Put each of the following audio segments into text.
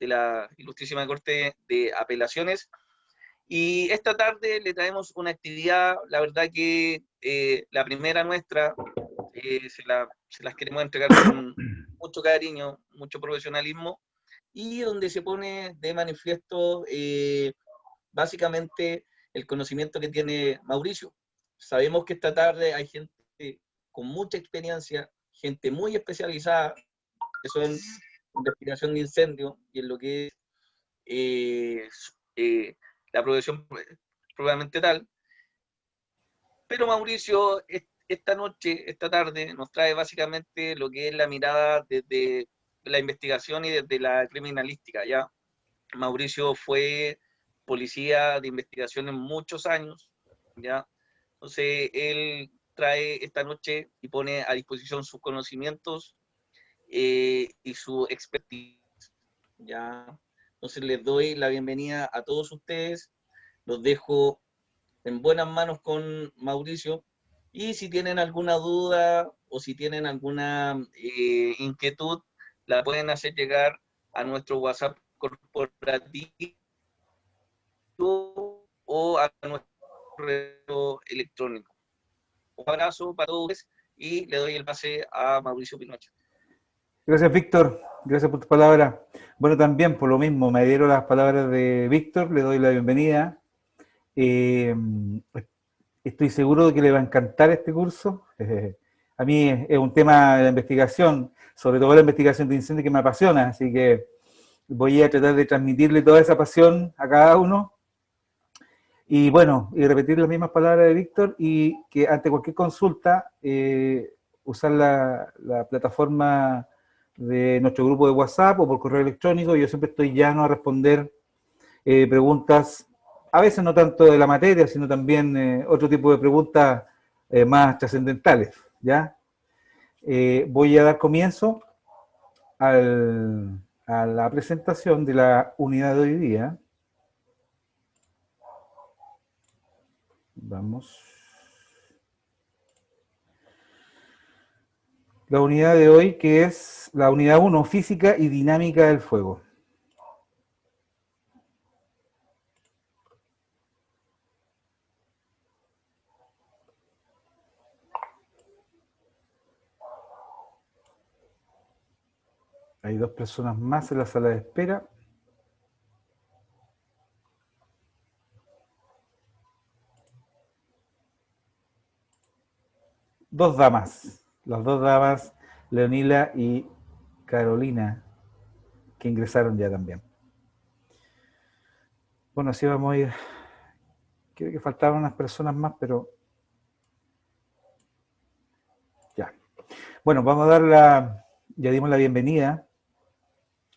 de la Ilustrísima Corte de Apelaciones. Y esta tarde le traemos una actividad, la verdad que la primera nuestra, se las queremos entregar con mucho cariño, mucho profesionalismo, y donde se pone de manifiesto básicamente el conocimiento que tiene Mauricio. Sabemos que esta tarde hay gente con mucha experiencia, gente muy especializada, que son investigación de incendios y en lo que es la profesión probablemente tal. Pero Mauricio, esta noche, esta tarde, nos trae básicamente lo que es la mirada desde la investigación y desde la criminalística. Ya Mauricio fue policía de investigación en muchos años, ¿ya? Entonces, él trae esta noche y pone a disposición sus conocimientos y su expertise, ¿ya? Entonces, les doy la bienvenida a todos ustedes, los dejo en buenas manos con Mauricio, y si tienen alguna duda o si tienen alguna inquietud, la pueden hacer llegar a nuestro WhatsApp corporativo o a nuestro correo electrónico. Un abrazo para todos y le doy el pase a Mauricio Pinochet. Gracias, Víctor. Gracias por tu palabra. Bueno, también por lo mismo, me dieron las palabras de Víctor, le doy la bienvenida. Estoy seguro de que le va a encantar este curso. A mí es un tema de la investigación, sobre todo la investigación de incendios, que me apasiona, así que voy a tratar de transmitirle toda esa pasión a cada uno. Y bueno, y repetir las mismas palabras de Víctor, y que ante cualquier consulta, usar la plataforma de nuestro grupo de WhatsApp o por correo electrónico. Yo siempre estoy llano a responder preguntas, a veces no tanto de la materia, sino también otro tipo de preguntas más trascendentales, ¿ya? Voy a dar comienzo a la presentación de la unidad de hoy día. Vamos. La unidad de hoy, que es la unidad 1, física y dinámica del fuego. Hay 2 personas más en la sala de espera. Dos damas, las 2 damas, Leonila y Carolina, que ingresaron ya también. Bueno, así vamos a ir. Creo que faltaban unas personas más, pero ya. Bueno, vamos a dar ya dimos la bienvenida.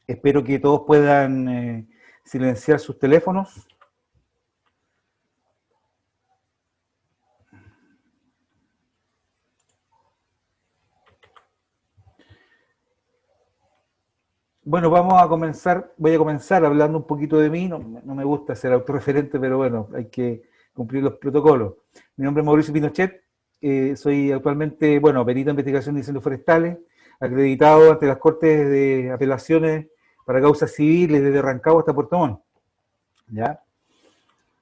Espero que todos puedan silenciar sus teléfonos. Bueno, voy a comenzar hablando un poquito de mí. No me gusta ser autorreferente, pero bueno, hay que cumplir los protocolos. Mi nombre es Mauricio Pinochet, soy actualmente, bueno, perito en investigación de incendios forestales, acreditado ante las Cortes de Apelaciones para causas civiles desde Rancagua hasta Puerto Montt, ¿ya?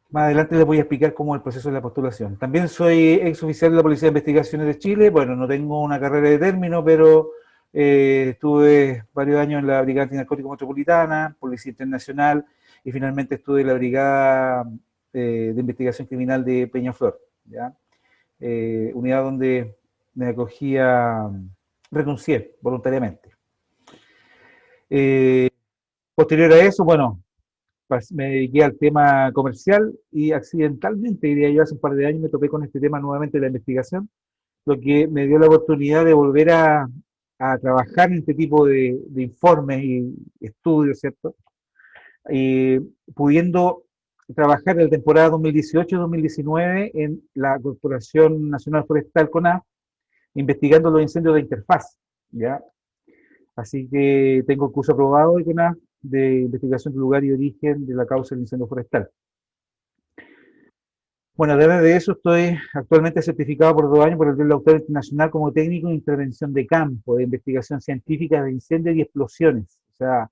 Más adelante les voy a explicar cómo es el proceso de la postulación. También soy ex oficial de la Policía de Investigaciones de Chile. Bueno, no tengo una carrera de término, pero estuve varios años en la Brigada Antinarcótico Metropolitana, Policía Internacional, y finalmente estuve en la Brigada de Investigación Criminal de Peñaflor, ¿ya? Unidad donde me acogía, renuncié voluntariamente. Posterior a eso, bueno, me dediqué al tema comercial y accidentalmente, diría yo, hace un par de años me topé con este tema nuevamente de la investigación, lo que me dio la oportunidad de volver a trabajar en este tipo de informes y estudios, ¿cierto? Pudiendo trabajar en la temporada 2018-2019 en la Corporación Nacional Forestal, CONAF, investigando los incendios de interfaz, ¿ya? Así que tengo el curso aprobado de CONAF de investigación del lugar y origen de la causa del incendio forestal. Bueno, además de eso, estoy actualmente certificado por 2 años por el Real Autor Internacional como técnico en intervención de campo, de investigación científica de incendios y explosiones. O sea,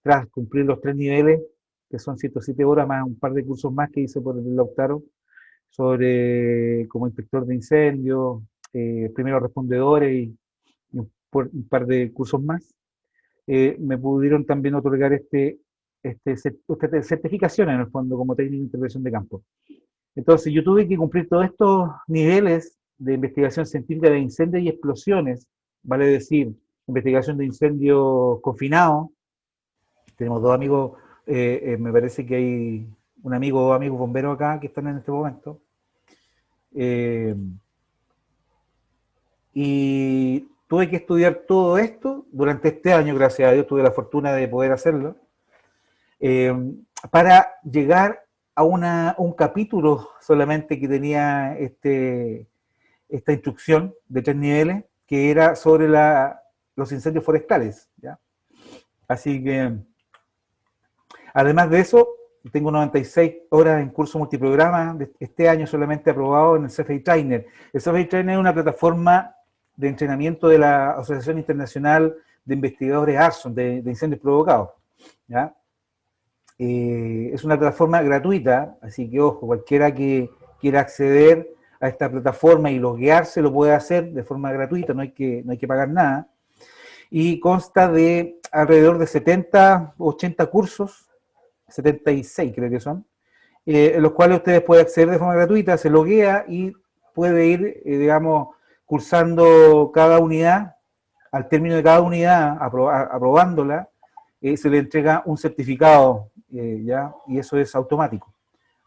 tras cumplir los 3 niveles, que son 107 horas más un par de cursos más que hice por el Lautaro, sobre como inspector de incendios, primeros respondedores y un par de cursos más, me pudieron también otorgar esta certificación en el fondo como técnico de intervención de campo. Entonces yo tuve que cumplir todos estos niveles de investigación científica de incendios y explosiones, vale decir, investigación de incendios confinados. Tenemos dos amigos, me parece que hay un amigo o dos amigos bomberos acá que están en este momento. Y tuve que estudiar todo esto durante este año, gracias a Dios tuve la fortuna de poder hacerlo, para llegar a un capítulo solamente que tenía esta instrucción de 3 niveles, que era sobre los incendios forestales, ¿ya? Así que, además de eso, tengo 96 horas en curso multiprograma, de este año solamente aprobado en el CFI Trainer. El CFI Trainer es una plataforma de entrenamiento de la Asociación Internacional de Investigadores Arson, de incendios provocados, ¿ya? Es una plataforma gratuita, así que ojo, cualquiera que quiera acceder a esta plataforma y loguearse lo puede hacer de forma gratuita, no hay que pagar nada. Y consta de alrededor de 70, 80 cursos, 76 creo que son, en los cuales ustedes pueden acceder de forma gratuita, se loguea y puede ir, digamos, cursando cada unidad. Al término de cada unidad, aprobándola, se le entrega un certificado, ¿ya? Y eso es automático.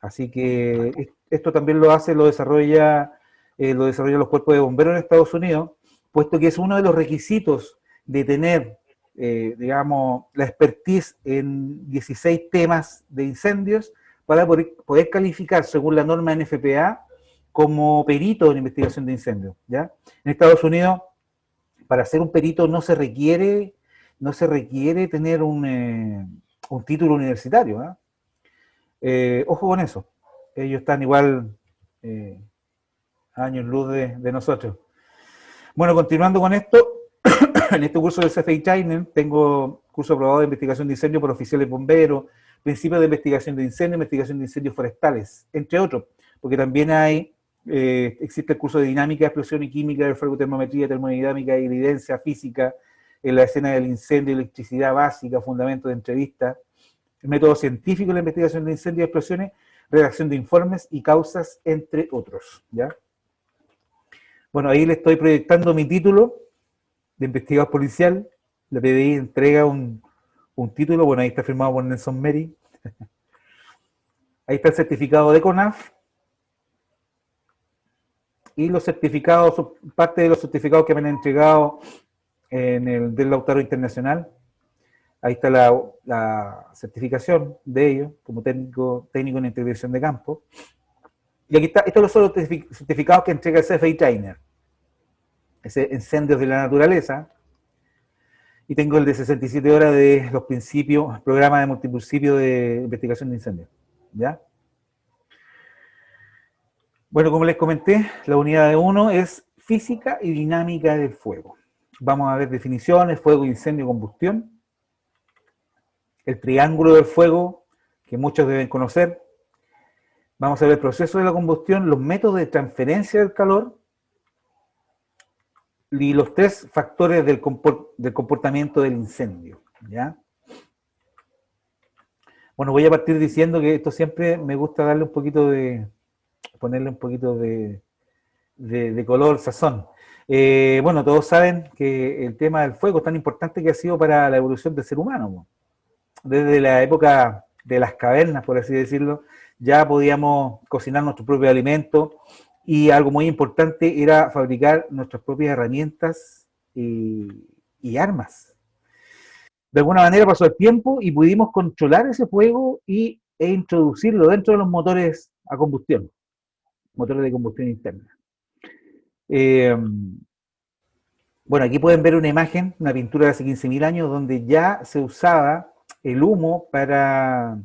Así que esto también lo desarrolla los cuerpos de bomberos en Estados Unidos, puesto que es uno de los requisitos de tener, digamos, la expertise en 16 temas de incendios para poder calificar según la norma NFPA como perito en investigación de incendios, ¿ya? En Estados Unidos, para ser un perito no se requiere tener un título universitario, ¿eh? Ojo con eso. Ellos están igual años luz de nosotros. Bueno, continuando con esto, en este curso del CFI Training tengo curso aprobado de investigación de incendios por oficiales bomberos, principios de investigación de incendios forestales, entre otros, porque también existe el curso de dinámica, explosión y química, de ferrotermometría, termodinámica y evidencia física en la escena del incendio, electricidad básica, fundamentos de entrevista, el método científico de la investigación de incendios y explosiones, redacción de informes y causas, entre otros, ¿ya? Bueno, ahí le estoy proyectando mi título de investigador policial. La PDI entrega un título, bueno, ahí está firmado por Nelson Meri. Ahí está el certificado de CONAF. Y los certificados, parte de los certificados que me han entregado del Lautaro Internacional. Ahí está la certificación de ellos como técnico en integración de campo. Y aquí estos son los certificados que entrega el CFI Trainer. Ese incendios de la naturaleza. Y tengo el de 67 horas de los principios, programa de multiprincipio de investigación de incendios, ¿ya? Bueno, como les comenté, la unidad de 1 es física y dinámica del fuego. Vamos a ver definiciones: fuego, incendio, combustión. El triángulo del fuego, que muchos deben conocer. Vamos a ver el proceso de la combustión, los métodos de transferencia del calor y los 3 factores del comportamiento del incendio, ¿ya? Bueno, voy a partir diciendo que esto siempre me gusta ponerle un poquito de color, sazón. Bueno, todos saben que el tema del fuego es tan importante que ha sido para la evolución del ser humano. Desde la época de las cavernas, por así decirlo, ya podíamos cocinar nuestro propio alimento, y algo muy importante era fabricar nuestras propias herramientas y armas. De alguna manera pasó el tiempo y pudimos controlar ese fuego e introducirlo dentro de los motores a combustión, motores de combustión interna. Bueno, aquí pueden ver una imagen, una pintura de hace 15.000 años, donde ya se usaba el humo para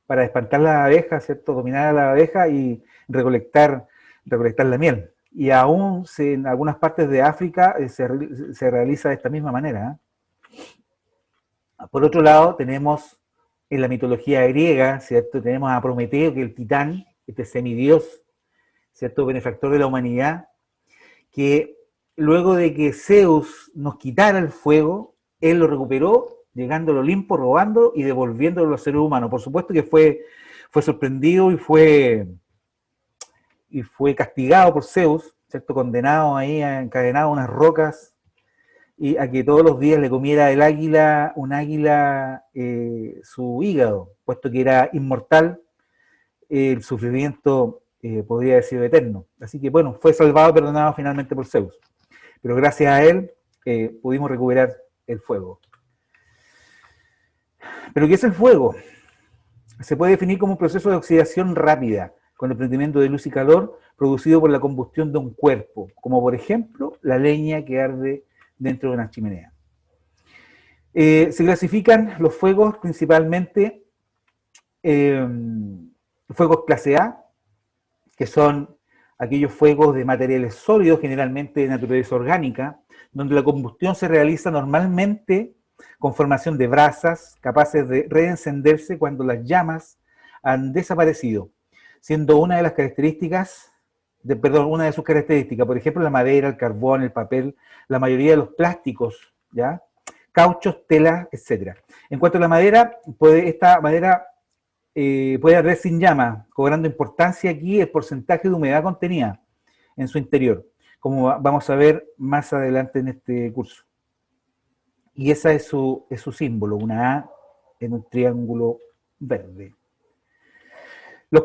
espantar las abejas, ¿cierto? Dominar a la abeja y recolectar la miel. Y aún en algunas partes de África se realiza de esta misma manera, ¿eh? Por otro lado, tenemos en la mitología griega, ¿cierto? Tenemos a Prometeo, que es el titán, este semidios, ¿cierto? Benefactor de la humanidad, que luego de que Zeus nos quitara el fuego, él lo recuperó, llegando al Olimpo, robando y devolviéndolo a los seres humanos. Por supuesto que fue sorprendido y fue castigado por Zeus, ¿cierto? Condenado ahí, encadenado a unas rocas, y a que todos los días le comiera un águila, su hígado, puesto que era inmortal, el sufrimiento podría haber sido eterno. Así que bueno, fue salvado y perdonado finalmente por Zeus. Pero gracias a él pudimos recuperar el fuego. ¿Pero qué es el fuego? Se puede definir como un proceso de oxidación rápida, con el prendimiento de luz y calor producido por la combustión de un cuerpo, como por ejemplo la leña que arde dentro de una chimenea. Se clasifican los fuegos principalmente fuegos clase A, que son aquellos fuegos de materiales sólidos, generalmente de naturaleza orgánica, donde la combustión se realiza normalmente con formación de brasas capaces de reencenderse cuando las llamas han desaparecido, siendo una de sus características, por ejemplo, la madera, el carbón, el papel, la mayoría de los plásticos, ¿ya? Cauchos, telas, etc. En cuanto a la madera, esta madera puede arder sin llama, cobrando importancia aquí el porcentaje de humedad contenida en su interior, como vamos a ver más adelante en este curso. Y esa es su símbolo, una A en un triángulo verde. Los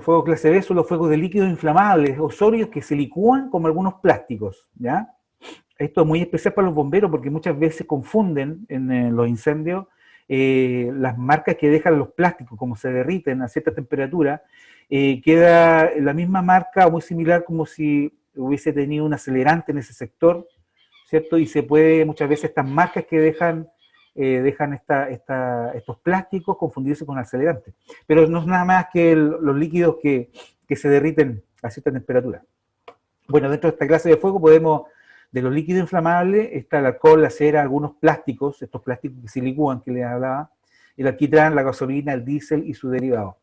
fuegos clase B son los fuegos de líquidos inflamables o sólidos que se licúan como algunos plásticos, ¿ya? Esto es muy especial para los bomberos porque muchas veces confunden en los incendios las marcas que dejan los plásticos, como se derriten a cierta temperatura, queda la misma marca o muy similar como si hubiese tenido un acelerante en ese sector, ¿cierto? Y se puede muchas veces estas marcas que dejan estos plásticos confundirse con acelerantes. Pero no es nada más que los líquidos que se derriten a cierta temperatura. Bueno, dentro de esta clase de fuego de los líquidos inflamables, está el alcohol, la cera, algunos plásticos, estos plásticos que se licúan, que les hablaba, el alquitrán, la gasolina, el diésel y su derivado.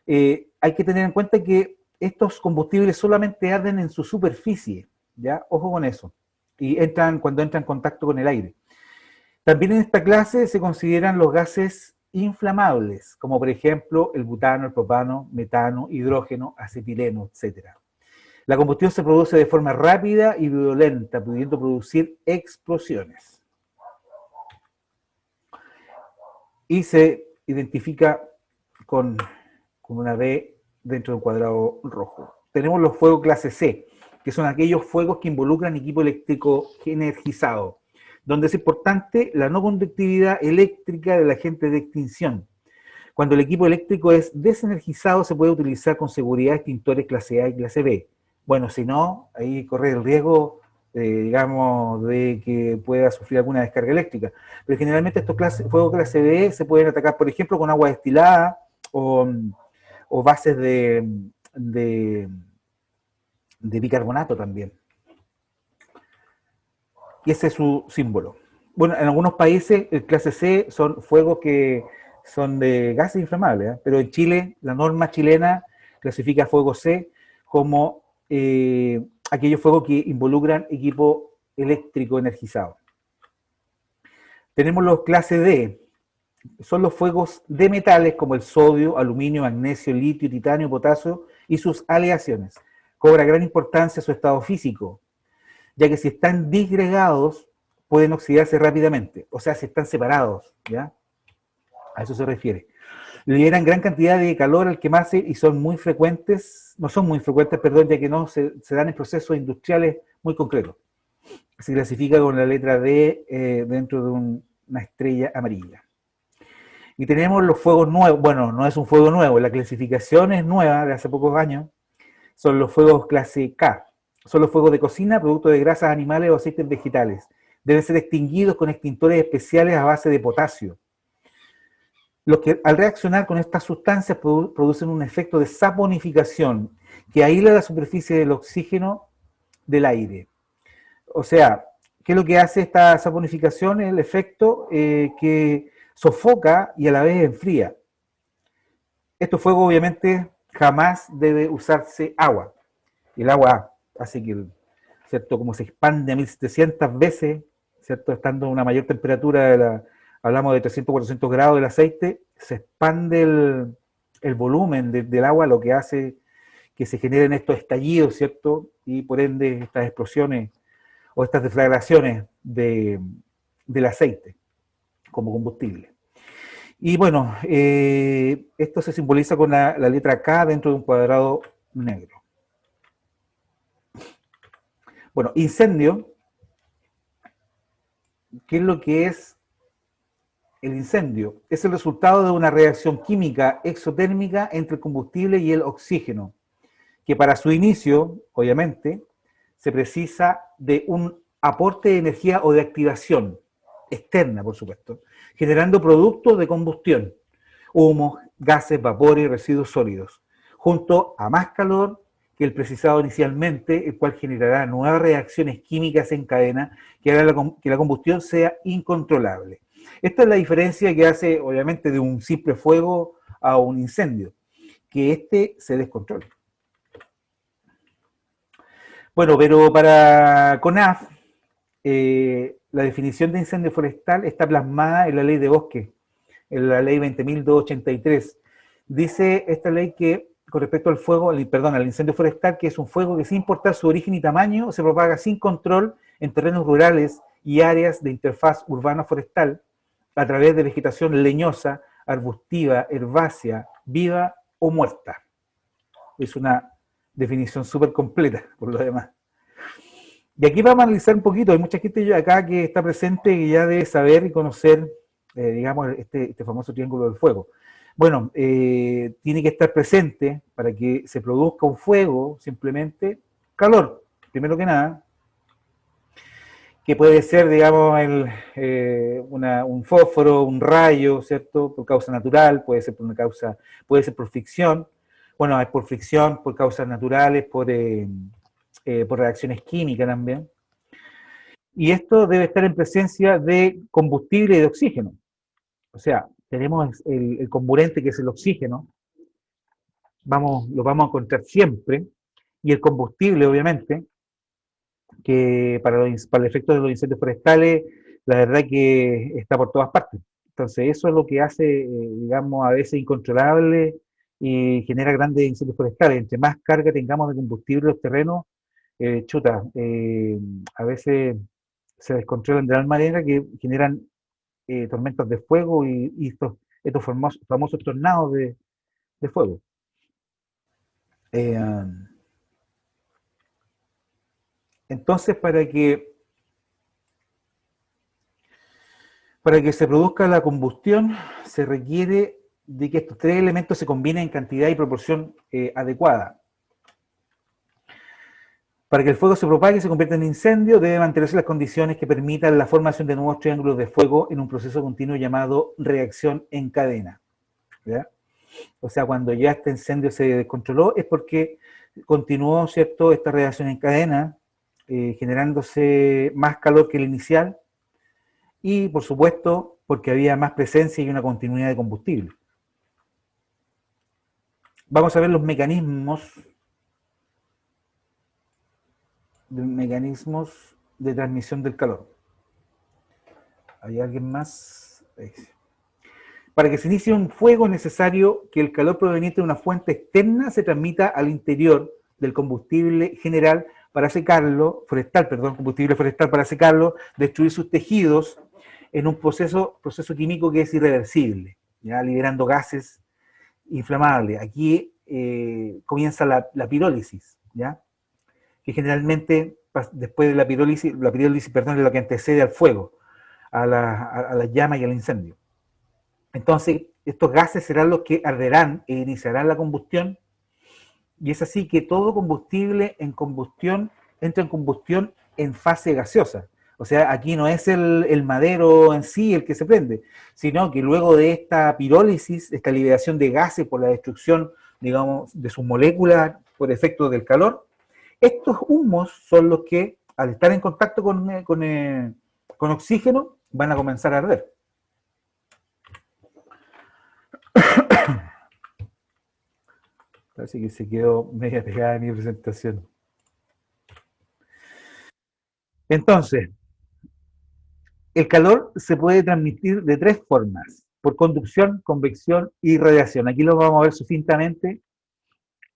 Hay que tener en cuenta que estos combustibles solamente arden en su superficie, ¿ya? Ojo con eso. Y cuando entran en contacto con el aire. También en esta clase se consideran los gases inflamables, como por ejemplo el butano, el propano, metano, hidrógeno, acetileno, etc. La combustión se produce de forma rápida y violenta, pudiendo producir explosiones. Y se identifica con una B dentro de un cuadrado rojo. Tenemos los fuegos clase C, que son aquellos fuegos que involucran equipo eléctrico energizado, donde es importante la no conductividad eléctrica del agente de extinción. Cuando el equipo eléctrico es desenergizado, se puede utilizar con seguridad extintores clase A y clase B. Bueno, si no, ahí corre el riesgo, digamos, de que pueda sufrir alguna descarga eléctrica. Pero generalmente estos fuegos clase B se pueden atacar, por ejemplo, con agua destilada o bases de bicarbonato también. Y ese es su símbolo. Bueno, en algunos países el clase C son fuegos que son de gases inflamables, ¿eh? Pero en Chile, la norma chilena clasifica fuego C como aquellos fuegos que involucran equipo eléctrico energizado. Tenemos los clase D, son los fuegos de metales como el sodio, aluminio, magnesio, litio, titanio, potasio y sus aleaciones. Cobra gran importancia su estado físico, ya que si están disgregados pueden oxidarse rápidamente, o sea, si están separados, ¿ya? A eso se refiere. Liberan gran cantidad de calor al quemarse y no son muy frecuentes, ya que no se dan en procesos industriales muy concretos. Se clasifica con la letra D dentro de una estrella amarilla. Y tenemos los fuegos nuevos, bueno, no es un fuego nuevo, la clasificación es nueva, de hace pocos años, son los fuegos clase K. Son los fuegos de cocina, producto de grasas animales o aceites vegetales. Deben ser extinguidos con extintores especiales a base de potasio. Los que al reaccionar con estas sustancias producen un efecto de saponificación que aísla la superficie del oxígeno del aire. O sea, ¿qué es lo que hace esta saponificación? El efecto que sofoca y a la vez enfría. Estos fuegos obviamente jamás debe usarse agua. El agua hace que, ¿cierto? Como se expande a 1700 veces, ¿cierto? Estando a una mayor temperatura, hablamos de 300, 400 grados del aceite, se expande el volumen del agua, lo que hace que se generen estos estallidos, ¿cierto? Y por ende estas explosiones o estas deflagraciones del aceite como combustible. Y bueno, esto se simboliza con la letra K dentro de un cuadrado negro. Bueno, incendio, ¿qué es lo que es el incendio? Es el resultado de una reacción química exotérmica entre el combustible y el oxígeno, que para su inicio, obviamente, se precisa de un aporte de energía o de activación externa, por supuesto, generando productos de combustión, humos, gases, vapores y residuos sólidos, junto a más calor que el precisado inicialmente, el cual generará nuevas reacciones químicas en cadena que hará que la combustión sea incontrolable. Esta es la diferencia que hace, obviamente, de un simple fuego a un incendio, que éste se descontrole. Bueno, pero para CONAF, la definición de incendio forestal está plasmada en la ley de bosque, en la ley 20.283. Dice esta ley que, con respecto al fuego, al incendio forestal, que es un fuego que sin importar su origen y tamaño, se propaga sin control en terrenos rurales y áreas de interfaz urbana-forestal a través de vegetación leñosa, arbustiva, herbácea, viva o muerta. Es una definición súper completa, por lo demás. Y aquí vamos a analizar un poquito, hay mucha gente acá que está presente que ya debe saber y conocer, digamos, este famoso triángulo del fuego. Bueno, tiene que estar presente para que se produzca un fuego, simplemente calor, primero que nada, que puede ser, digamos, un fósforo, un rayo, ¿cierto? Por causa natural, puede ser por una causa, puede ser por fricción. Bueno, es por fricción, por causas naturales, por reacciones químicas también. Y esto debe estar en presencia de combustible y de oxígeno. O sea, tenemos el comburente que es el oxígeno, lo vamos a encontrar siempre, y el combustible, obviamente, que para el efecto de los incendios forestales, la verdad que está por todas partes. Entonces, eso es lo que hace, digamos, a veces incontrolable y genera grandes incendios forestales. Entre más carga tengamos de combustible en los terrenos, a veces se descontrolan de tal manera que generan tormentas de fuego y estos famosos tornados de fuego. Entonces, para que se produzca la combustión, se requiere de que estos tres elementos se combinen en cantidad y proporción adecuada. Para que el fuego se propague y se convierta en incendio, deben mantenerse las condiciones que permitan la formación de nuevos triángulos de fuego en un proceso continuo llamado reacción en cadena. ¿Ya? O sea, cuando ya este incendio se descontroló es porque continuó, ¿cierto?, esta reacción en cadena, generándose más calor que el inicial y, por supuesto, porque había más presencia y una continuidad de combustible. Vamos a ver los mecanismos de transmisión del calor. ¿Hay alguien más? Para que se inicie un fuego es necesario que el calor proveniente de una fuente externa se transmita al interior del combustible general para secarlo, combustible forestal para secarlo, destruir sus tejidos en un proceso químico que es irreversible, ¿ya? Liberando gases inflamables. Aquí comienza la pirólisis, ¿ya? Que generalmente después de la pirólisis, es lo que antecede al fuego, a la llama y al incendio. Entonces, estos gases serán los que arderán e iniciarán la combustión, y es así que todo combustible entra en combustión en fase gaseosa. O sea, aquí no es el madero en sí el que se prende, sino que luego de esta pirólisis, esta liberación de gases por la destrucción, digamos, de sus moléculas por efecto del calor, estos humos son los que al estar en contacto con oxígeno, van a comenzar a arder. Parece que se quedó media pegada en mi presentación. Entonces, el calor se puede transmitir de 3 formas: por conducción, convección y radiación. Aquí lo vamos a ver sucintamente,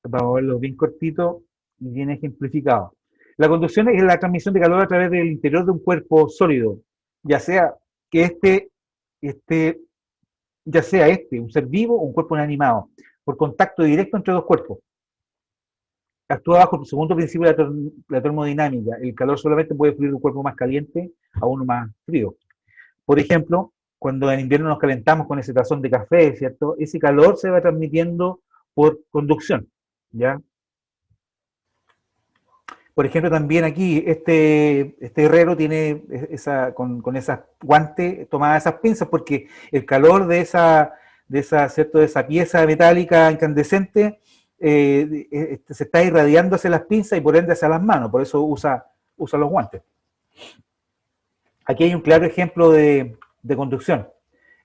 vamos a verlo bien cortito y bien ejemplificado. La conducción es la transmisión de calor a través del interior de un cuerpo sólido, ya sea que un ser vivo o un cuerpo inanimado, por contacto directo entre dos cuerpos. Actúa bajo el segundo principio de la termodinámica. El calor solamente puede fluir de un cuerpo más caliente a uno más frío. Por ejemplo, cuando en invierno nos calentamos con ese tazón de café, ¿cierto? Ese calor se va transmitiendo por conducción, ¿ya? Por ejemplo, también aquí este herrero tiene con esas guantes tomadas esas pinzas porque el calor ¿cierto? De esa pieza metálica incandescente se está irradiando hacia las pinzas y por ende hacia las manos, por eso usa los guantes. Aquí hay un claro ejemplo de conducción.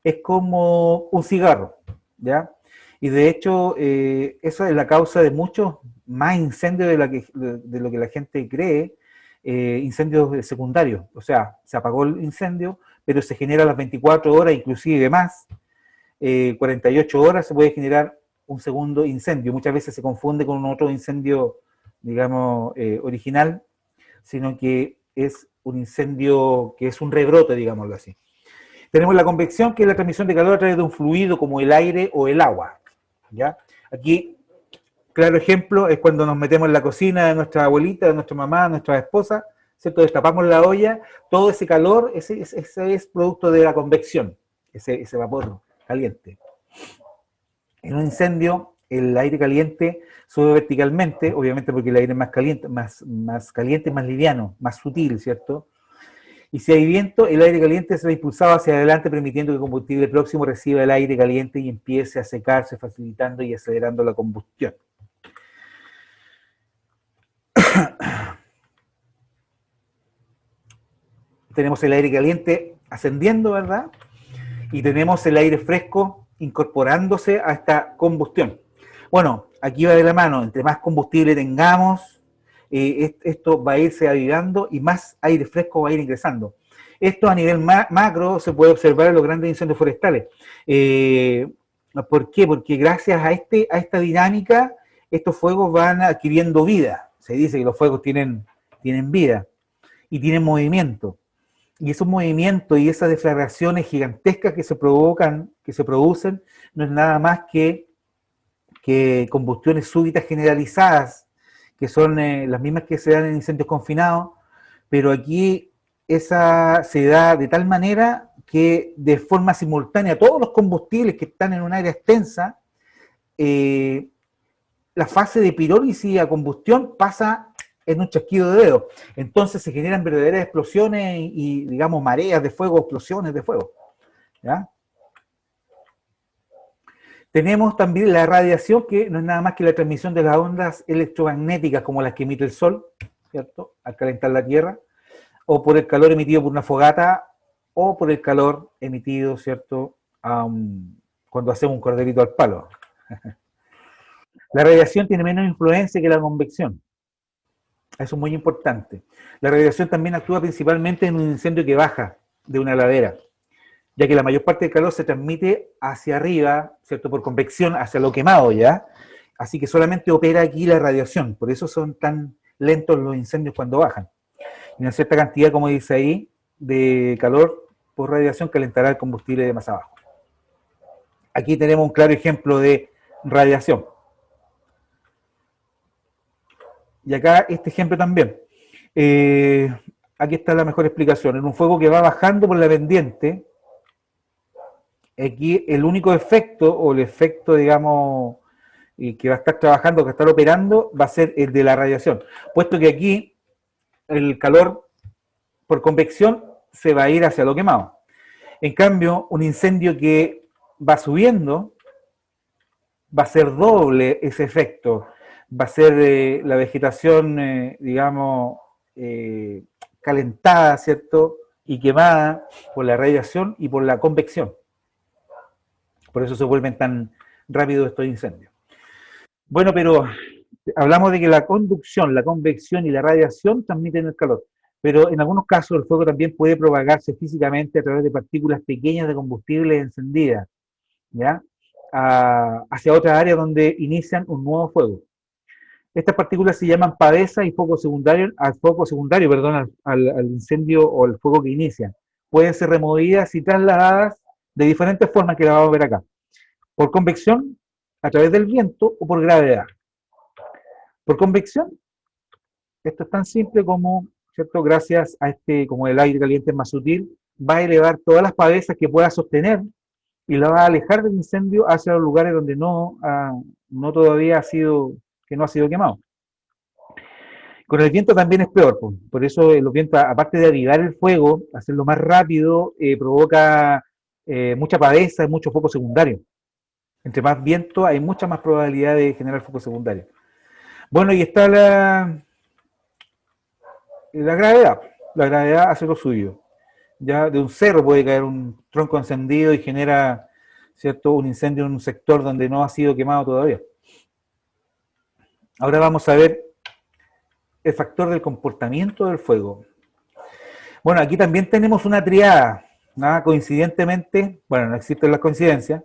Es como un cigarro, ¿ya? Y de hecho, eso es la causa de muchos más incendios de lo que la gente cree, incendios secundarios. O sea, se apagó el incendio, pero se genera a las 24 horas, inclusive más, 48 horas se puede generar un segundo incendio. Muchas veces se confunde con otro incendio, digamos, original, sino que es un incendio que es un rebrote, digámoslo así. Tenemos la convección, que es la transmisión de calor a través de un fluido como el aire o el agua, ¿ya? Aquí, claro ejemplo, es cuando nos metemos en la cocina de nuestra abuelita, de nuestra mamá, de nuestra esposa, ¿cierto? Destapamos la olla, todo ese calor, ese es producto de la convección, ese vapor caliente. En un incendio, el aire caliente sube verticalmente, obviamente porque el aire es más caliente, más liviano, más sutil, ¿cierto? Y si hay viento, el aire caliente se va impulsado hacia adelante, permitiendo que el combustible próximo reciba el aire caliente y empiece a secarse, facilitando y acelerando la combustión. Tenemos el aire caliente ascendiendo, ¿verdad? Y tenemos el aire fresco incorporándose a esta combustión. Bueno, aquí va de la mano, entre más combustible tengamos, esto va a irse avivando y más aire fresco va a ir ingresando. Esto a nivel macro se puede observar en los grandes incendios forestales. ¿Por qué? Porque gracias a esta dinámica, estos fuegos van adquiriendo vida. Se dice que los fuegos tienen vida y tienen movimiento. Y esos movimientos y esas deflagraciones gigantescas que se producen, no es nada más que combustiones súbitas generalizadas, que son las mismas que se dan en incendios confinados, pero aquí esa se da de tal manera que de forma simultánea todos los combustibles que están en un área extensa, la fase de pirólisis a combustión pasa en un chasquido de dedos. Entonces se generan verdaderas explosiones y digamos, mareas de fuego, explosiones de fuego, ¿ya? Tenemos también la radiación, que no es nada más que la transmisión de las ondas electromagnéticas, como las que emite el Sol, ¿cierto?, al calentar la Tierra, o por el calor emitido por una fogata, o por el calor emitido, ¿cierto?, cuando hacemos un corderito al palo. La radiación tiene menos influencia que la convección. Eso es muy importante. La radiación también actúa principalmente en un incendio que baja de una ladera, ya que la mayor parte del calor se transmite hacia arriba, ¿cierto?, por convección, hacia lo quemado, ¿ya? Así que solamente opera aquí la radiación, por eso son tan lentos los incendios cuando bajan. Y una cierta cantidad, como dice ahí, de calor por radiación calentará el combustible de más abajo. Aquí tenemos un claro ejemplo de radiación. Y acá este ejemplo también. Aquí está la mejor explicación. En un fuego que va bajando por la pendiente, aquí el único efecto, o el efecto, digamos, que va a estar trabajando, que va a estar operando, va a ser el de la radiación. Puesto que aquí el calor por convección se va a ir hacia lo quemado. En cambio, un incendio que va subiendo, va a ser doble ese efecto. Va a ser la vegetación, digamos, calentada, ¿cierto? Y quemada por la radiación y por la convección. Por eso se vuelven tan rápidos estos incendios. Bueno, pero hablamos de que la conducción, la convección y la radiación transmiten el calor, pero en algunos casos el fuego también puede propagarse físicamente a través de partículas pequeñas de combustible encendidas, ¿ya? Hacia otra área donde inician un nuevo fuego. Estas partículas se llaman pavesa y foco secundario, perdón, al incendio o al fuego que inicia. Pueden ser removidas y trasladadas de diferentes formas que la vamos a ver acá. Por convección, a través del viento o por gravedad. Por convección, esto es tan simple como, ¿cierto? Gracias a como el aire caliente es más sutil, va a elevar todas las pavesas que pueda sostener y la va a alejar del incendio hacia los lugares donde no todavía que no ha sido quemado. Con el viento también es peor, por eso los vientos, aparte de avivar el fuego, hacerlo más rápido, provoca mucha pavesa y mucho foco secundario. Entre más viento hay mucha más probabilidad de generar foco secundario. Bueno, y está la gravedad. La gravedad hace lo suyo. Ya de un cerro puede caer un tronco encendido y genera, ¿cierto?, un incendio en un sector donde no ha sido quemado todavía. Ahora vamos a ver el factor del comportamiento del fuego. Bueno, aquí también tenemos una triada. Coincidentemente, bueno, no existen las coincidencias.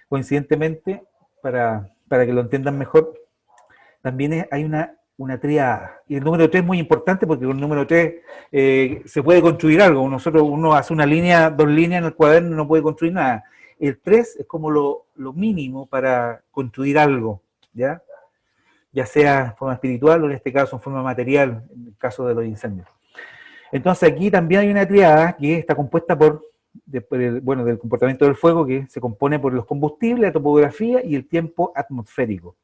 Coincidentemente, para que lo entiendan mejor, también hay una triada. Y el número 3 es muy importante porque con el número 3 se puede construir algo. Uno hace una línea, 2 líneas en el cuaderno y no puede construir nada. El 3 es como lo mínimo para construir algo, ¿ya? Ya sea en forma espiritual o en este caso en forma material, en el caso de los incendios. Entonces aquí también hay una triada que está compuesta del comportamiento del fuego, que se compone por los combustibles, la topografía y el tiempo atmosférico.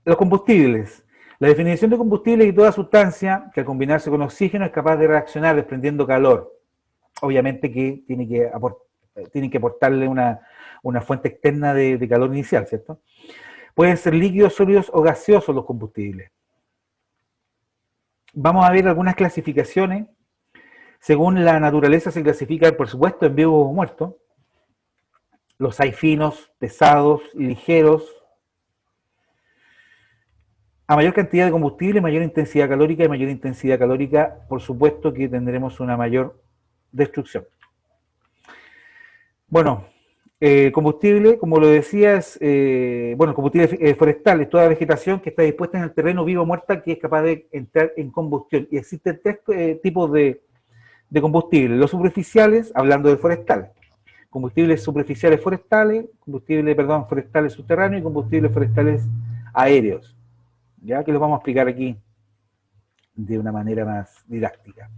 Los combustibles. La definición de combustible es toda sustancia que al combinarse con oxígeno es capaz de reaccionar desprendiendo calor. Obviamente que tienen que aportarle una fuente externa de calor inicial, ¿cierto? Pueden ser líquidos, sólidos o gaseosos los combustibles. Vamos a ver algunas clasificaciones. Según la naturaleza se clasifican, por supuesto, en vivos o muertos. Los hay finos, pesados, ligeros. A mayor cantidad de combustible, mayor intensidad calórica, y mayor intensidad calórica, por supuesto que tendremos una mayor destrucción. Bueno, combustible, como lo decía, combustible forestal es toda vegetación que está dispuesta en el terreno vivo o muerta que es capaz de entrar en combustión. Y existen 3 tipos de combustible. Los superficiales, hablando del forestal. Combustibles superficiales forestales, forestales subterráneos y combustibles forestales aéreos. Ya que los vamos a explicar aquí de una manera más didáctica.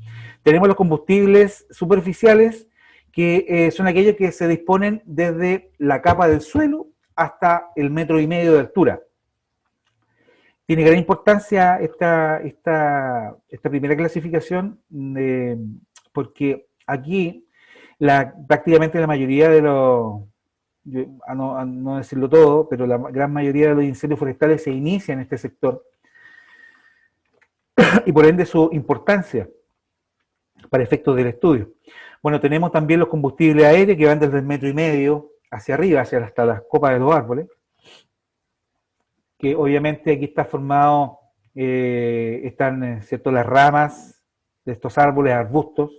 Tenemos los combustibles superficiales, que son aquellos que se disponen desde la capa del suelo hasta el 1,5 metros de altura. Tiene gran importancia esta primera clasificación, porque aquí prácticamente la mayoría de los, a no decirlo todo, pero la gran mayoría de los incendios forestales se inician en este sector, y por ende su importancia para efectos del estudio. Bueno, tenemos también los combustibles aéreos que van desde el 1,5 metros hacia arriba, hasta las copas de los árboles, que obviamente aquí está formado, están, ¿cierto?, las ramas de estos árboles, arbustos,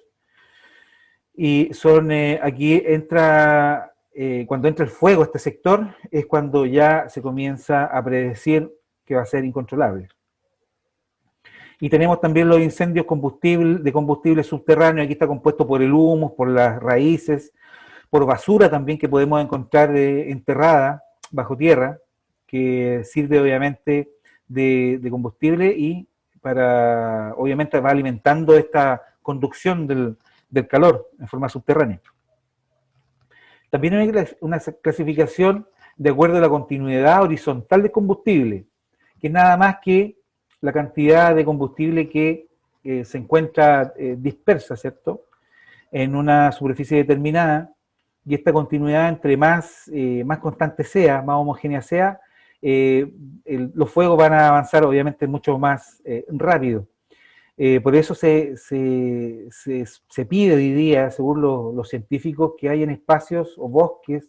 y aquí entra, cuando entra el fuego a este sector, es cuando ya se comienza a predecir que va a ser incontrolable. Y tenemos también los incendios de combustible subterráneo. Aquí está compuesto por el humo, por las raíces, por basura también que podemos encontrar enterrada bajo tierra, que sirve obviamente de combustible y obviamente va alimentando esta conducción del calor en forma subterránea. También hay una clasificación de acuerdo a la continuidad horizontal de combustible, que es nada más que la cantidad de combustible que se encuentra dispersa, ¿cierto?, en una superficie determinada, y esta continuidad entre más constante sea, más homogénea sea, los fuegos van a avanzar obviamente mucho más rápido. Por eso se pide hoy día, según los científicos, que hayan espacios o bosques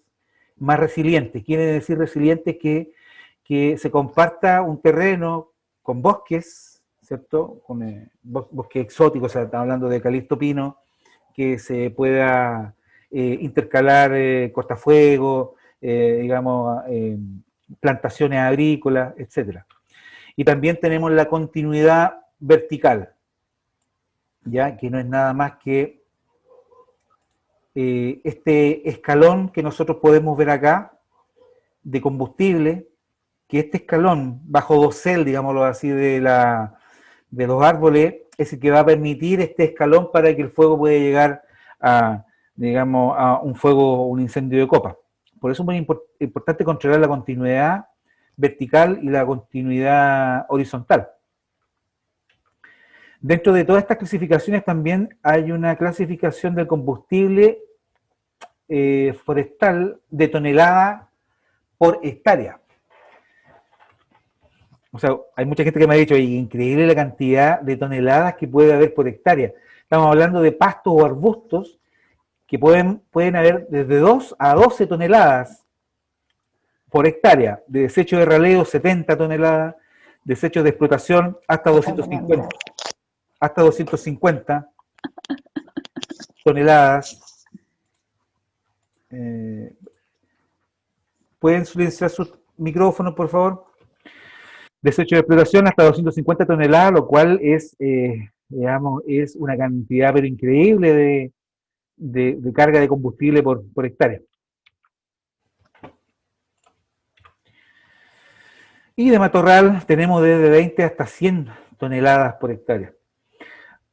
más resilientes. Quiere decir resilientes que se comparta un terreno con bosques, ¿cierto? Con bosques exóticos, o sea, estamos hablando de calixto pino, que se pueda intercalar cortafuegos, digamos, plantaciones agrícolas, etcétera. Y también tenemos la continuidad vertical, ya que no es nada más que este escalón que nosotros podemos ver acá de combustible, que este escalón bajo dosel, digámoslo así, de los árboles, es el que va a permitir este escalón para que el fuego pueda llegar a, digamos, a un fuego, un incendio de copa. Por eso es muy importante controlar la continuidad vertical y la continuidad horizontal. Dentro de todas estas clasificaciones también hay una clasificación del combustible forestal de tonelada por hectárea. O sea, hay mucha gente que me ha dicho, increíble la cantidad de toneladas que puede haber por hectárea. Estamos hablando de pastos o arbustos que pueden haber desde 2 a 12 toneladas por hectárea. De desecho de raleo, 70 toneladas. Desechos de explotación, hasta 250. Hasta 250 toneladas. ¿Pueden silenciar sus micrófonos, por favor? Desecho de explotación hasta 250 toneladas, lo cual es, digamos, es una cantidad pero increíble de carga de combustible por hectárea. Y de matorral tenemos desde 20 hasta 100 toneladas por hectárea.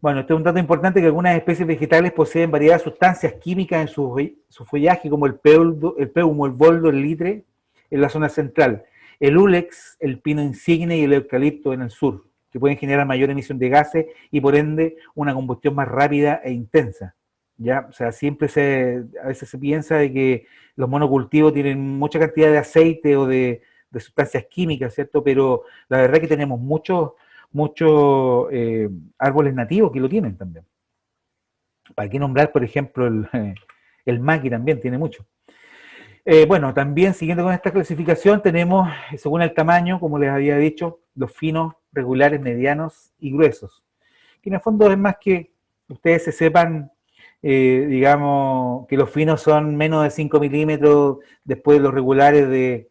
Bueno, este es un dato importante, que algunas especies vegetales poseen variadas sustancias químicas en su follaje, como el péumo, el boldo, el litre, en la zona central, el úlex, el pino insigne y el eucalipto en el sur, que pueden generar mayor emisión de gases y por ende una combustión más rápida e intensa. ¿Ya? O sea, a veces se piensa de que los monocultivos tienen mucha cantidad de aceite o de sustancias químicas, ¿cierto? Pero la verdad es que tenemos muchos árboles nativos que lo tienen también. ¿Para qué nombrar, por ejemplo, el maqui también tiene mucho? Bueno, también siguiendo con esta clasificación tenemos, según el tamaño, como les había dicho, los finos, regulares, medianos y gruesos. Que en el fondo es más que ustedes se sepan, digamos, que los finos son menos de 5 milímetros, después los regulares de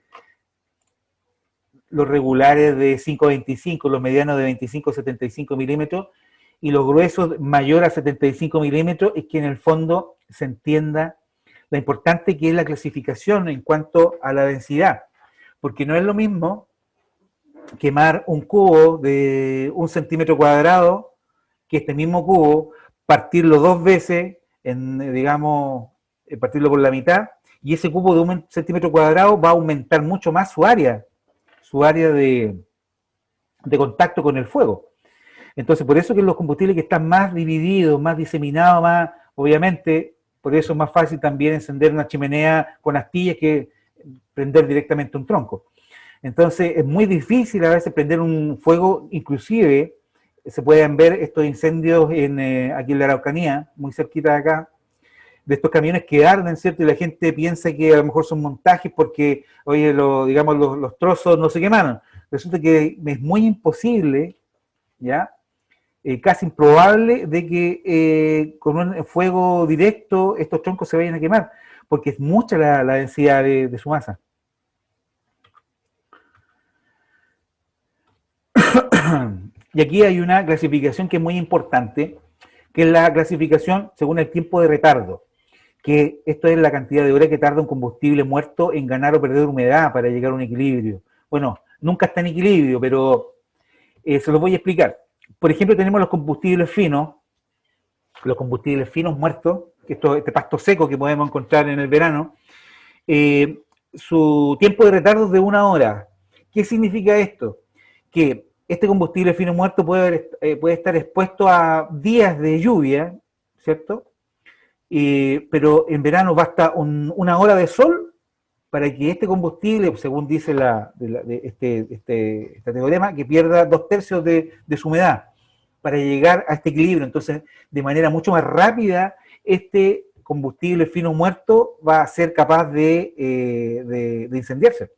5,25, los medianos de 25 a 75 milímetros, y los gruesos mayor a 75 milímetros, es que en el fondo se entienda lo importante que es la clasificación en cuanto a la densidad, porque no es lo mismo quemar un cubo de 1 centímetro cuadrado que este mismo cubo, partirlo 2 veces, digamos, partirlo por la mitad, y ese cubo de 1 centímetro cuadrado va a aumentar mucho más su área de contacto con el fuego. Entonces, por eso que los combustibles que están más divididos, más diseminados, más, obviamente, por eso es más fácil también encender una chimenea con astillas que prender directamente un tronco. Entonces, es muy difícil a veces prender un fuego, inclusive se pueden ver estos incendios aquí en la Araucanía, muy cerquita de acá, de estos camiones que arden, ¿cierto? Y la gente piensa que a lo mejor son montajes porque, oye, digamos, los trozos no se quemaron. Resulta que es muy imposible, ¿ya? Casi improbable de que con un fuego directo estos troncos se vayan a quemar, porque es mucha la densidad de su masa. Y aquí hay una clasificación que es muy importante, que es la clasificación según el tiempo de retardo, que esto es la cantidad de horas que tarda un combustible muerto en ganar o perder humedad para llegar a un equilibrio. Bueno, nunca está en equilibrio, pero se los voy a explicar. Por ejemplo, tenemos los combustibles finos muertos, este pasto seco que podemos encontrar en el verano, su tiempo de retardo es de 1 hora. ¿Qué significa esto? Que este combustible fino muerto puede estar expuesto a días de lluvia, ¿cierto? Pero en verano basta 1 hora de sol para que este combustible, según dice este teorema, que pierda 2/3 de su humedad para llegar a este equilibrio. Entonces, de manera mucho más rápida, este combustible fino muerto va a ser capaz de incendiarse.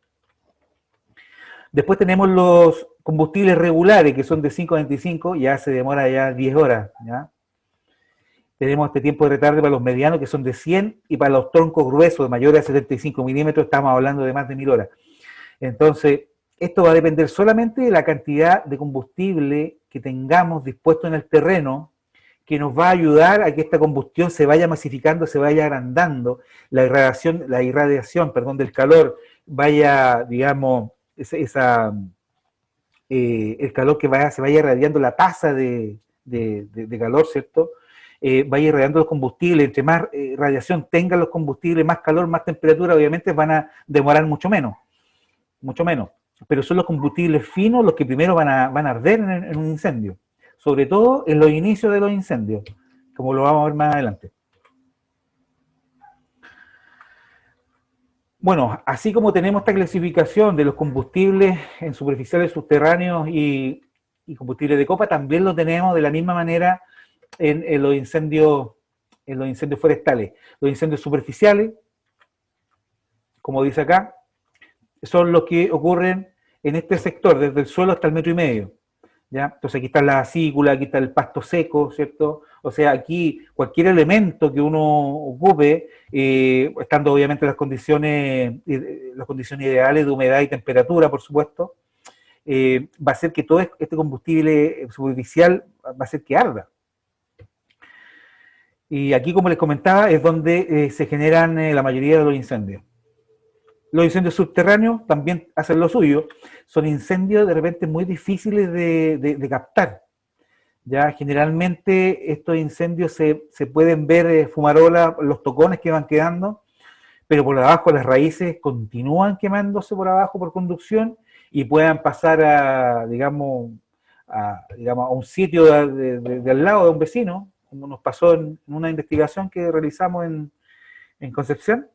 Después tenemos los combustibles regulares, que son de 5 a 25, ya se demora ya 10 horas, ¿ya? Tenemos este tiempo de retardo para los medianos, que son de 100, y para los troncos gruesos de mayores a 75 milímetros estamos hablando de más de 1000 horas. Entonces, esto va a depender solamente de la cantidad de combustible que tengamos dispuesto en el terreno, que nos va a ayudar a que esta combustión se vaya masificando, se vaya agrandando, la irradiación del calor vaya, digamos, el calor que se vaya irradiando, la tasa de calor, ¿cierto? Vaya irradiando los combustibles, entre más radiación tengan los combustibles, más calor, más temperatura, obviamente van a demorar mucho menos, pero son los combustibles finos los que primero van a arder en un incendio, sobre todo en los inicios de los incendios, como lo vamos a ver más adelante. Bueno, así como tenemos esta clasificación de los combustibles en superficiales, subterráneos y combustibles de copa, también lo tenemos de la misma manera en los incendios forestales. Los incendios superficiales, como dice acá, son los que ocurren en este sector, desde el suelo hasta el 1,5 metros. ¿Ya? Entonces aquí está la acícula, aquí está el pasto seco, ¿cierto? O sea, aquí cualquier elemento que uno ocupe, estando obviamente las condiciones ideales de humedad y temperatura, por supuesto, va a hacer que todo este combustible superficial va a hacer que arda. Y aquí, como les comentaba, es donde se generan la mayoría de los incendios. Los incendios subterráneos también hacen lo suyo. Son incendios de repente muy difíciles de captar. Ya generalmente estos incendios se pueden ver fumarolas, los tocones que van quedando, pero por abajo las raíces continúan quemándose por abajo por conducción y puedan pasar a un sitio de al lado de un vecino, como nos pasó en una investigación que realizamos en Concepción,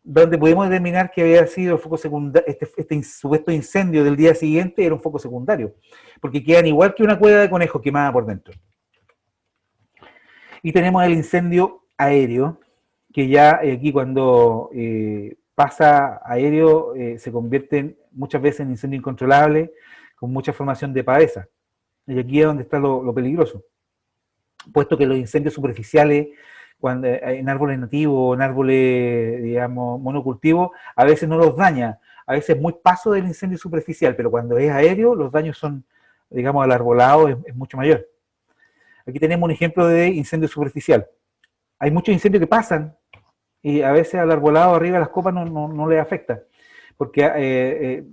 donde pudimos determinar que había sido el foco secundario, este supuesto incendio del día siguiente era un foco secundario, porque quedan igual que una cueva de conejos quemada por dentro. Y tenemos el incendio aéreo, que ya aquí cuando pasa aéreo se convierte muchas veces en incendio incontrolable, con mucha formación de pavesa. Y aquí es donde está lo peligroso, puesto que los incendios superficiales, cuando en árboles nativos, en árboles, digamos, monocultivos, a veces no los daña, a veces es muy paso del incendio superficial, pero cuando es aéreo, los daños son, digamos, al arbolado es mucho mayor. Aquí tenemos un ejemplo de incendio superficial. Hay muchos incendios que pasan y a veces al arbolado arriba de las copas no les afecta, porque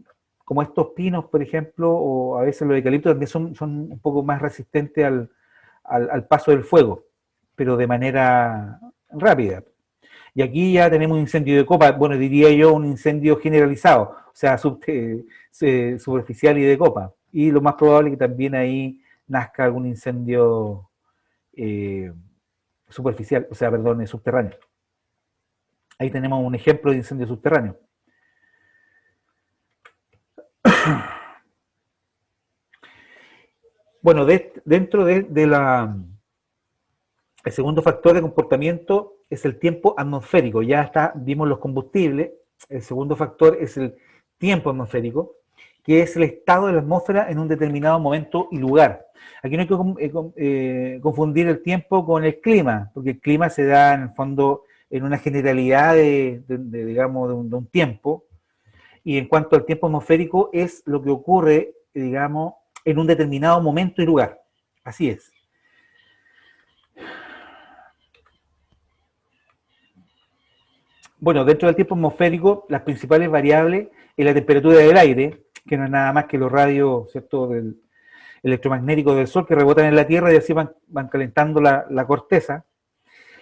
como estos pinos, por ejemplo, o a veces los eucaliptos también son un poco más resistentes al paso del fuego, pero de manera rápida. Y aquí ya tenemos un incendio de copa, bueno, diría yo un incendio generalizado, o sea, superficial y de copa. Y lo más probable es que también ahí nazca algún incendio superficial, o sea, perdón, subterráneo. Ahí tenemos un ejemplo de incendio subterráneo. Bueno, dentro de el segundo factor de comportamiento es el tiempo atmosférico. Ya vimos los combustibles. El segundo factor es el tiempo atmosférico, que es el estado de la atmósfera en un determinado momento y lugar. Aquí no hay que confundir el tiempo con el clima, porque el clima se da en el fondo en una generalidad de un tiempo, y en cuanto al tiempo atmosférico es lo que ocurre, digamos, en un determinado momento y lugar. Así es. Bueno, dentro del tiempo atmosférico, las principales variables es la temperatura del aire, que no es nada más que los radios, ¿cierto?, electromagnéticos del Sol que rebotan en la Tierra y así van calentando la corteza.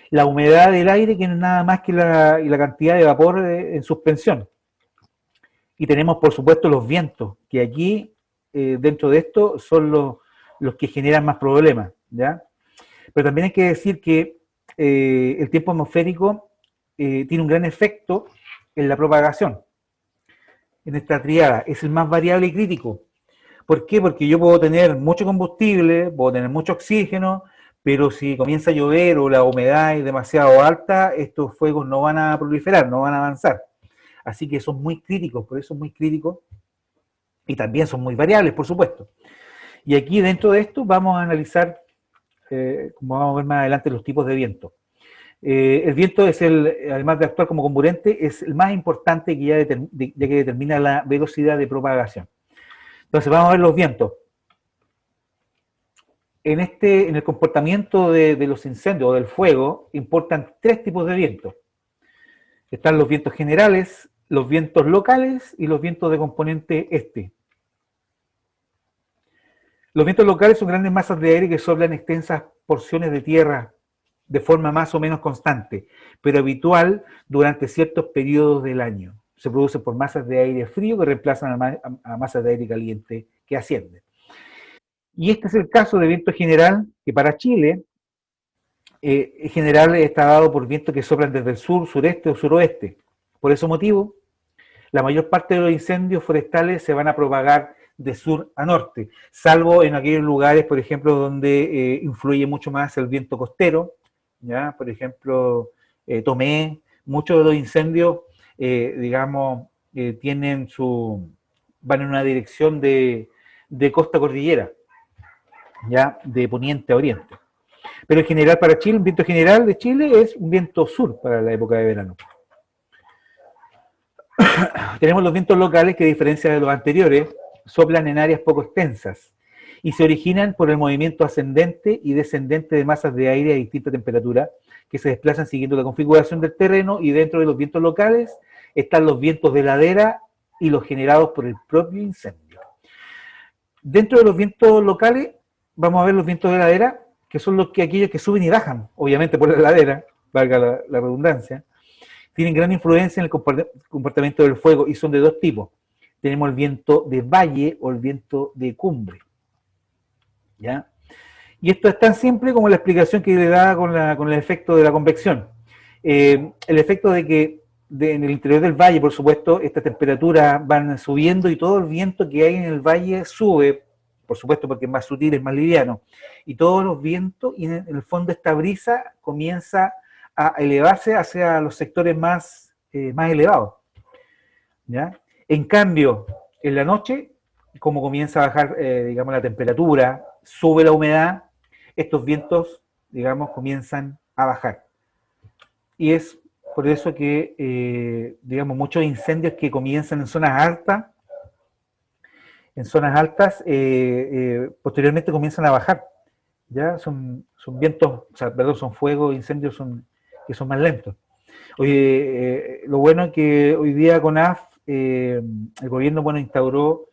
La humedad del aire, que no es nada más que la cantidad de vapor en suspensión. Y tenemos, por supuesto, los vientos, que aquí, dentro de esto, son los que generan más problemas, ¿ya? Pero también hay que decir que el tiempo atmosférico tiene un gran efecto en la propagación, en esta triada, es el más variable y crítico. ¿Por qué? Porque yo puedo tener mucho combustible, puedo tener mucho oxígeno, pero si comienza a llover o la humedad es demasiado alta, estos fuegos no van a proliferar, no van a avanzar. Así que son muy críticos, por eso son muy críticos, y también son muy variables, por supuesto. Y aquí dentro de esto vamos a analizar, como vamos a ver más adelante, los tipos de viento. El viento es además de actuar como comburente, es el más importante que ya que determina la velocidad de propagación. Entonces vamos a ver los vientos. En el comportamiento de los incendios o del fuego, importan tres tipos de vientos. Están los vientos generales, los vientos locales y los vientos de componente este. Los vientos locales son grandes masas de aire que soplan extensas porciones de tierra de forma más o menos constante, pero habitual durante ciertos periodos del año. Se produce por masas de aire frío que reemplazan a masas de aire caliente que ascienden. Y este es el caso de viento general, que para Chile, en general está dado por vientos que soplan desde el sur, sureste o suroeste. Por ese motivo, la mayor parte de los incendios forestales se van a propagar de sur a norte, salvo en aquellos lugares, por ejemplo, donde influye mucho más el viento costero, ¿ya? Por ejemplo, Tomé, muchos de los incendios, digamos, van en una dirección de costa cordillera, ¿ya? De poniente a oriente. Pero en general para Chile, un viento general de Chile es un viento sur para la época de verano. Tenemos los vientos locales que, a diferencia de los anteriores, soplan en áreas poco extensas y se originan por el movimiento ascendente y descendente de masas de aire a distinta temperatura que se desplazan siguiendo la configuración del terreno, y dentro de los vientos locales están los vientos de ladera y los generados por el propio incendio. Dentro de los vientos locales vamos a ver los vientos de ladera, que son aquellos que suben y bajan, obviamente por la ladera, valga la redundancia. Tienen gran influencia en el comportamiento del fuego y son de dos tipos. Tenemos el viento de valle o el viento de cumbre, ¿ya? Y esto es tan simple como la explicación que le da con el efecto de la convección. El efecto de que en el interior del valle, por supuesto, estas temperaturas van subiendo y todo el viento que hay en el valle sube, por supuesto porque es más sutil, es más liviano, y todos los vientos, y en el fondo esta brisa comienza a elevarse hacia los sectores más elevados, ¿ya? En cambio, en la noche, como comienza a bajar, digamos, la temperatura, sube la humedad, estos vientos, digamos, comienzan a bajar. Y es por eso que, digamos, muchos incendios que comienzan en zonas altas, posteriormente comienzan a bajar. ¿Ya? Son vientos, o sea, perdón, son fuegos, incendios que son más lentos. Oye, lo bueno es que hoy día con AF, el gobierno, bueno, instauró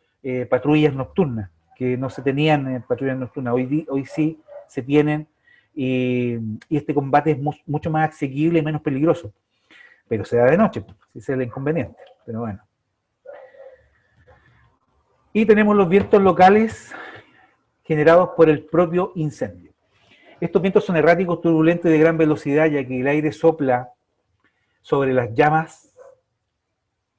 patrullas nocturnas, que no se tenían patrullas nocturnas, hoy sí se tienen, y este combate es mucho más asequible y menos peligroso, pero se da de noche, ese es el inconveniente, pero bueno. Y tenemos los vientos locales generados por el propio incendio. Estos vientos son erráticos, turbulentos y de gran velocidad, ya que el aire sopla sobre las llamas.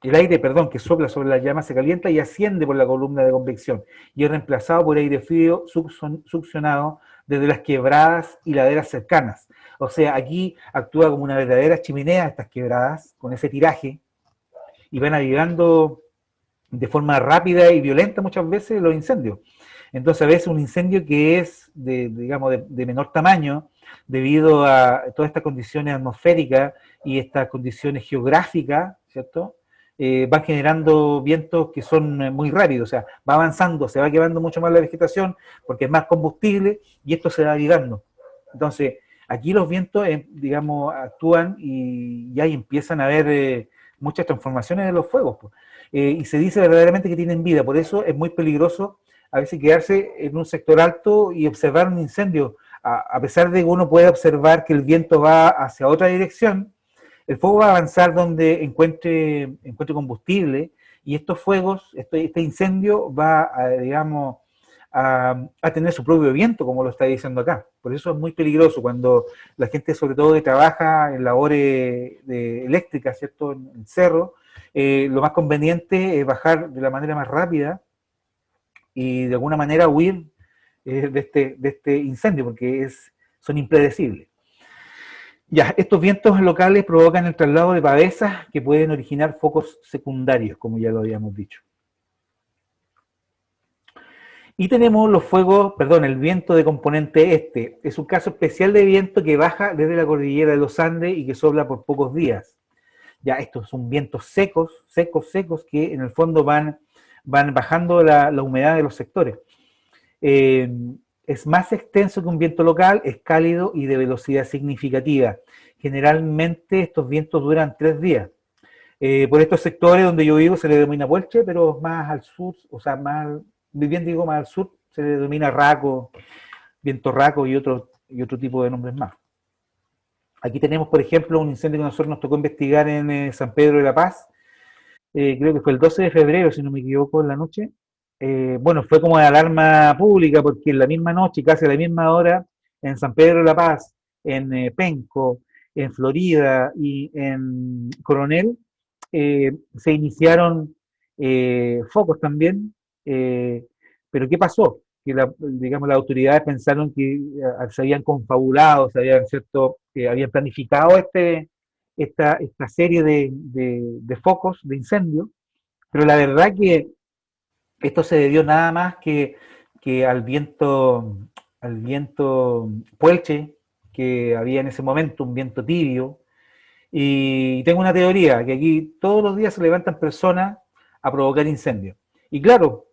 El aire, perdón, que sopla sobre las llamas se calienta y asciende por la columna de convección y es reemplazado por aire frío succionado desde las quebradas y laderas cercanas. O sea, aquí actúa como una verdadera chimenea estas quebradas, con ese tiraje, y van avivando de forma rápida y violenta muchas veces los incendios. Entonces a veces un incendio que es de menor tamaño, debido a todas estas condiciones atmosféricas y estas condiciones geográficas, ¿cierto? Van generando vientos que son muy rápidos, o sea, va avanzando, se va quemando mucho más la vegetación porque es más combustible y esto se va avivando. Entonces, aquí los vientos, actúan y ya empiezan a haber muchas transformaciones de los fuegos, pues. Y se dice verdaderamente que tienen vida, por eso es muy peligroso a veces quedarse en un sector alto y observar un incendio. A pesar de que uno puede observar que el viento va hacia otra dirección, el fuego va a avanzar donde encuentre combustible, y estos fuegos, este incendio va a tener su propio viento, como lo está diciendo acá. Por eso es muy peligroso cuando la gente, sobre todo que trabaja en labores eléctricas, ¿cierto?, en el cerro, lo más conveniente es bajar de la manera más rápida y de alguna manera huir de este incendio, porque son impredecibles. Ya, estos vientos locales provocan el traslado de pavesas que pueden originar focos secundarios, como ya lo habíamos dicho. Y tenemos los fuegos, perdón, el viento de componente este. Es un caso especial de viento que baja desde la cordillera de los Andes y que sopla por pocos días. Ya, estos son vientos secos, secos, que en el fondo van bajando la humedad de los sectores. Es más extenso que un viento local, es cálido y de velocidad significativa. Generalmente estos vientos duran 3 días. Por estos sectores donde yo vivo se le denomina Puelche, pero más al sur, o sea, bien digo más al sur, se le denomina Raco, viento Raco y otro tipo de nombres más. Aquí tenemos, por ejemplo, un incendio que a nosotros nos tocó investigar en San Pedro de la Paz, creo que fue el 12 de febrero, si no me equivoco, en la noche. Bueno, fue como de alarma pública, porque en la misma noche, casi a la misma hora, en San Pedro de la Paz, en Penco, en Florida y en Coronel, se iniciaron focos también, pero ¿qué pasó? Que digamos, las autoridades pensaron que se habían confabulado, ¿cierto? Habían planificado esta serie de focos, de incendios, pero la verdad que esto se debió nada más que al viento Puelche, que había en ese momento, un viento tibio. Y tengo una teoría, que aquí todos los días se levantan personas a provocar incendios. Y claro,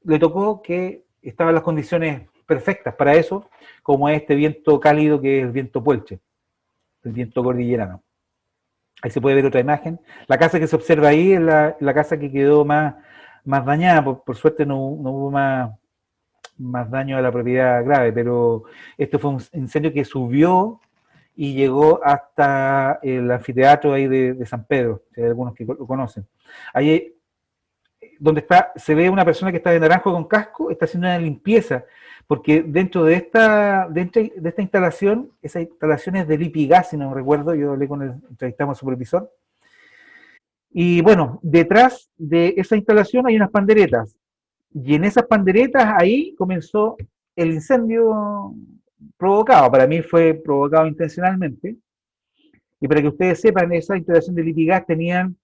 le tocó que estaban las condiciones perfectas para eso, como es este viento cálido que es el viento Puelche, el viento cordillerano. Ahí se puede ver otra imagen. La casa que se observa ahí es la casa que quedó más dañada. Por suerte no hubo más daño a la propiedad grave, pero esto fue un incendio que subió y llegó hasta el anfiteatro ahí de San Pedro, si hay algunos que lo conocen. Ahí donde se ve una persona que está de naranjo con casco, está haciendo una limpieza, porque dentro de esta instalación, esa instalación es del Lipigas, si no me recuerdo, yo hablé entrevistamos al supervisor, y bueno, detrás de esa instalación hay unas panderetas, y en esas panderetas ahí comenzó el incendio provocado, para mí fue provocado intencionalmente, y para que ustedes sepan, esa instalación de Lipigas tenían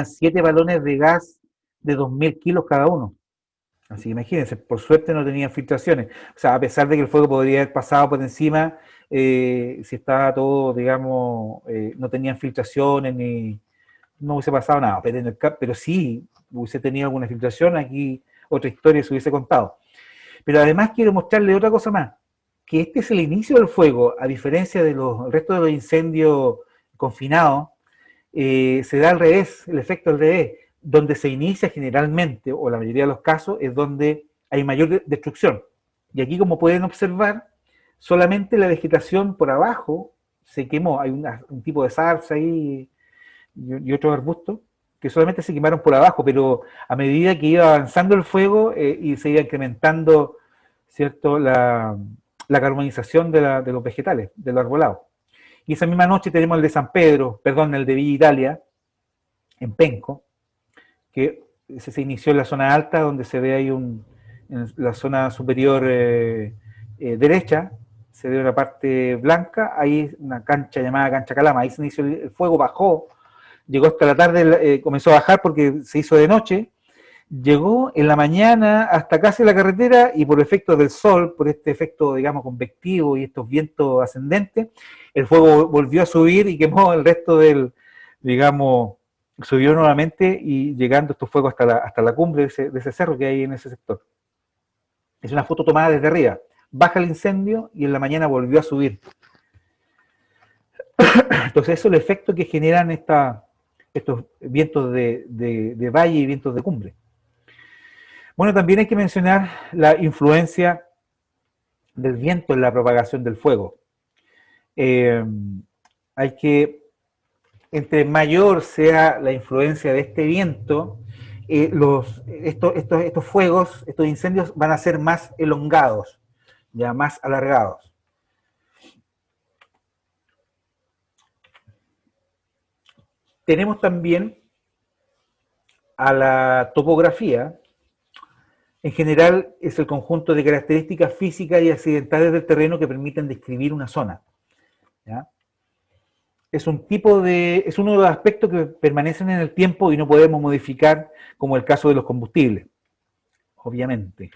7 balones de gas de 2.000 kilos cada uno. Así que imagínense, por suerte no tenían filtraciones. O sea, a pesar de que el fuego podría haber pasado por encima, si estaba todo, digamos, no tenían filtraciones ni no hubiese pasado nada. Pero sí hubiese tenido alguna filtración, aquí otra historia se hubiese contado. Pero además quiero mostrarle otra cosa más, que este es el inicio del fuego, a diferencia de el resto de los incendios confinados, se da al revés, el efecto al revés. Donde se inicia generalmente, o la mayoría de los casos, es donde hay mayor destrucción. Y aquí, como pueden observar, solamente la vegetación por abajo se quemó. Hay un tipo de zarza ahí y otros arbustos que solamente se quemaron por abajo, pero a medida que iba avanzando el fuego y se iba incrementando, ¿cierto?, la carbonización de los vegetales, de los arbolados. Y esa misma noche tenemos el de San Pedro, perdón, el de Villa Italia, en Penco, que se inició en la zona alta, donde se ve ahí en la zona superior derecha, se ve una parte blanca, ahí una cancha llamada Cancha Calama, ahí se inició el fuego, bajó, llegó hasta la tarde, comenzó a bajar porque se hizo de noche, llegó en la mañana hasta casi la carretera y por efecto del sol, por este efecto, digamos, convectivo y estos vientos ascendentes, el fuego volvió a subir y quemó el resto digamos, subió nuevamente y llegando estos fuegos hasta la cumbre de ese cerro que hay en ese sector. Es una foto tomada desde arriba. Baja el incendio y en la mañana volvió a subir. Entonces eso es el efecto que generan estos vientos de valle y vientos de cumbre. Bueno, también hay que mencionar la influencia del viento en la propagación del fuego. Hay que, entre mayor sea la influencia de este viento, estos fuegos, estos incendios van a ser más elongados, ya más alargados. Tenemos también a la topografía. En general es el conjunto de características físicas y accidentales del terreno que permiten describir una zona, ¿ya? Es uno de los aspectos que permanecen en el tiempo y no podemos modificar, como el caso de los combustibles, obviamente.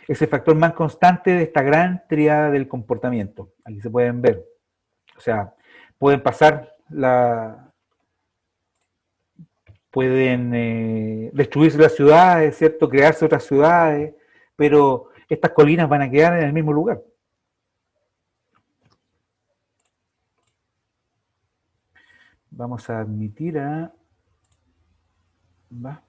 Es el factor más constante de esta gran triada del comportamiento. Aquí se pueden ver. O sea, pueden pasar pueden destruirse las ciudades, ¿cierto? Crearse otras ciudades, pero estas colinas van a quedar en el mismo lugar. Vamos a admitir a... ¿Va?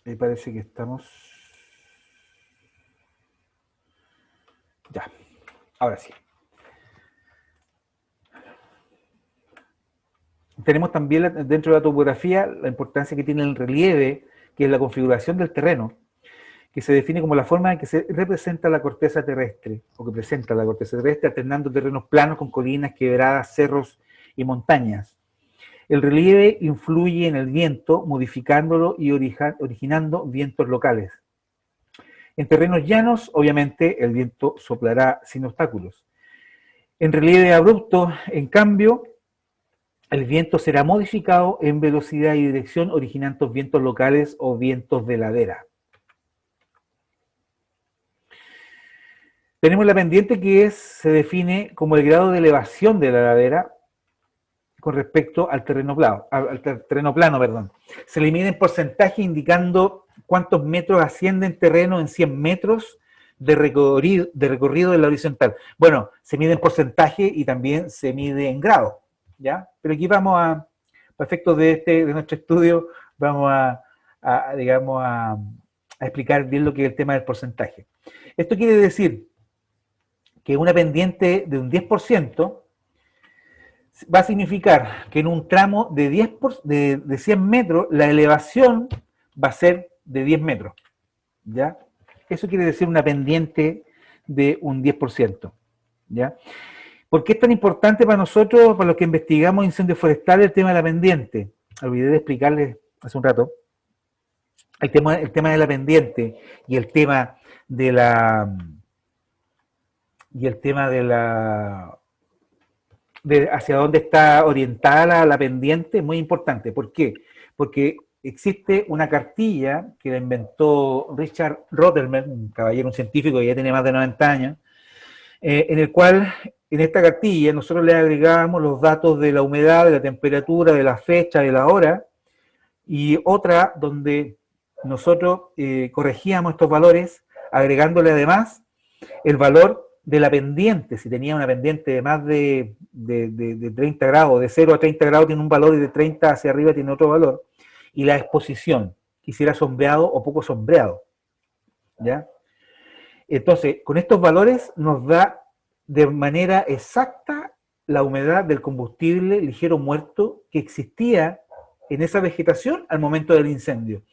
Ahí parece que estamos... Ya, ahora sí. Tenemos también dentro de la topografía la importancia que tiene el relieve, que es la configuración del terreno, que se define como la forma en que se representa la corteza terrestre, o que presenta la corteza terrestre, alternando terrenos planos con colinas, quebradas, cerros y montañas. El relieve influye en el viento, modificándolo y originando vientos locales. En terrenos llanos, obviamente, el viento soplará sin obstáculos. En relieve abrupto, en cambio, el viento será modificado en velocidad y dirección, originando vientos locales o vientos de ladera. Tenemos la pendiente que se define como el grado de elevación de la ladera con respecto al terreno plano. Se le mide en porcentaje indicando cuántos metros asciende en terreno en 100 metros de recorrido de la horizontal. Bueno, se mide en porcentaje y también se mide en grado, ¿ya? Pero aquí vamos a, para efectos de nuestro estudio, vamos a explicar bien lo que es el tema del porcentaje. Esto quiere decir que una pendiente de un 10% va a significar que en un tramo de 100 metros la elevación va a ser de 10 metros, ¿ya? Eso quiere decir una pendiente de un 10%, ¿ya? ¿Por qué es tan importante para nosotros, para los que investigamos incendios forestales, el tema de la pendiente? Olvidé de explicarles hace un rato. El tema de la pendiente y el tema de hacia dónde está orientada la pendiente es muy importante. ¿Por qué? Porque existe una cartilla que la inventó Richard Rothermere, un caballero, un científico que ya tiene más de 90 años, en el cual, en esta cartilla, nosotros le agregábamos los datos de la humedad, de la temperatura, de la fecha, de la hora, y otra donde nosotros corregíamos estos valores, agregándole además el valor de la pendiente. Si tenía una pendiente de más de 30 grados, de 0 a 30 grados tiene un valor y de 30 hacia arriba tiene otro valor, y la exposición, que si era sombreado o poco sombreado, ¿ya? Entonces, con estos valores nos da de manera exacta la humedad del combustible ligero muerto que existía en esa vegetación al momento del incendio.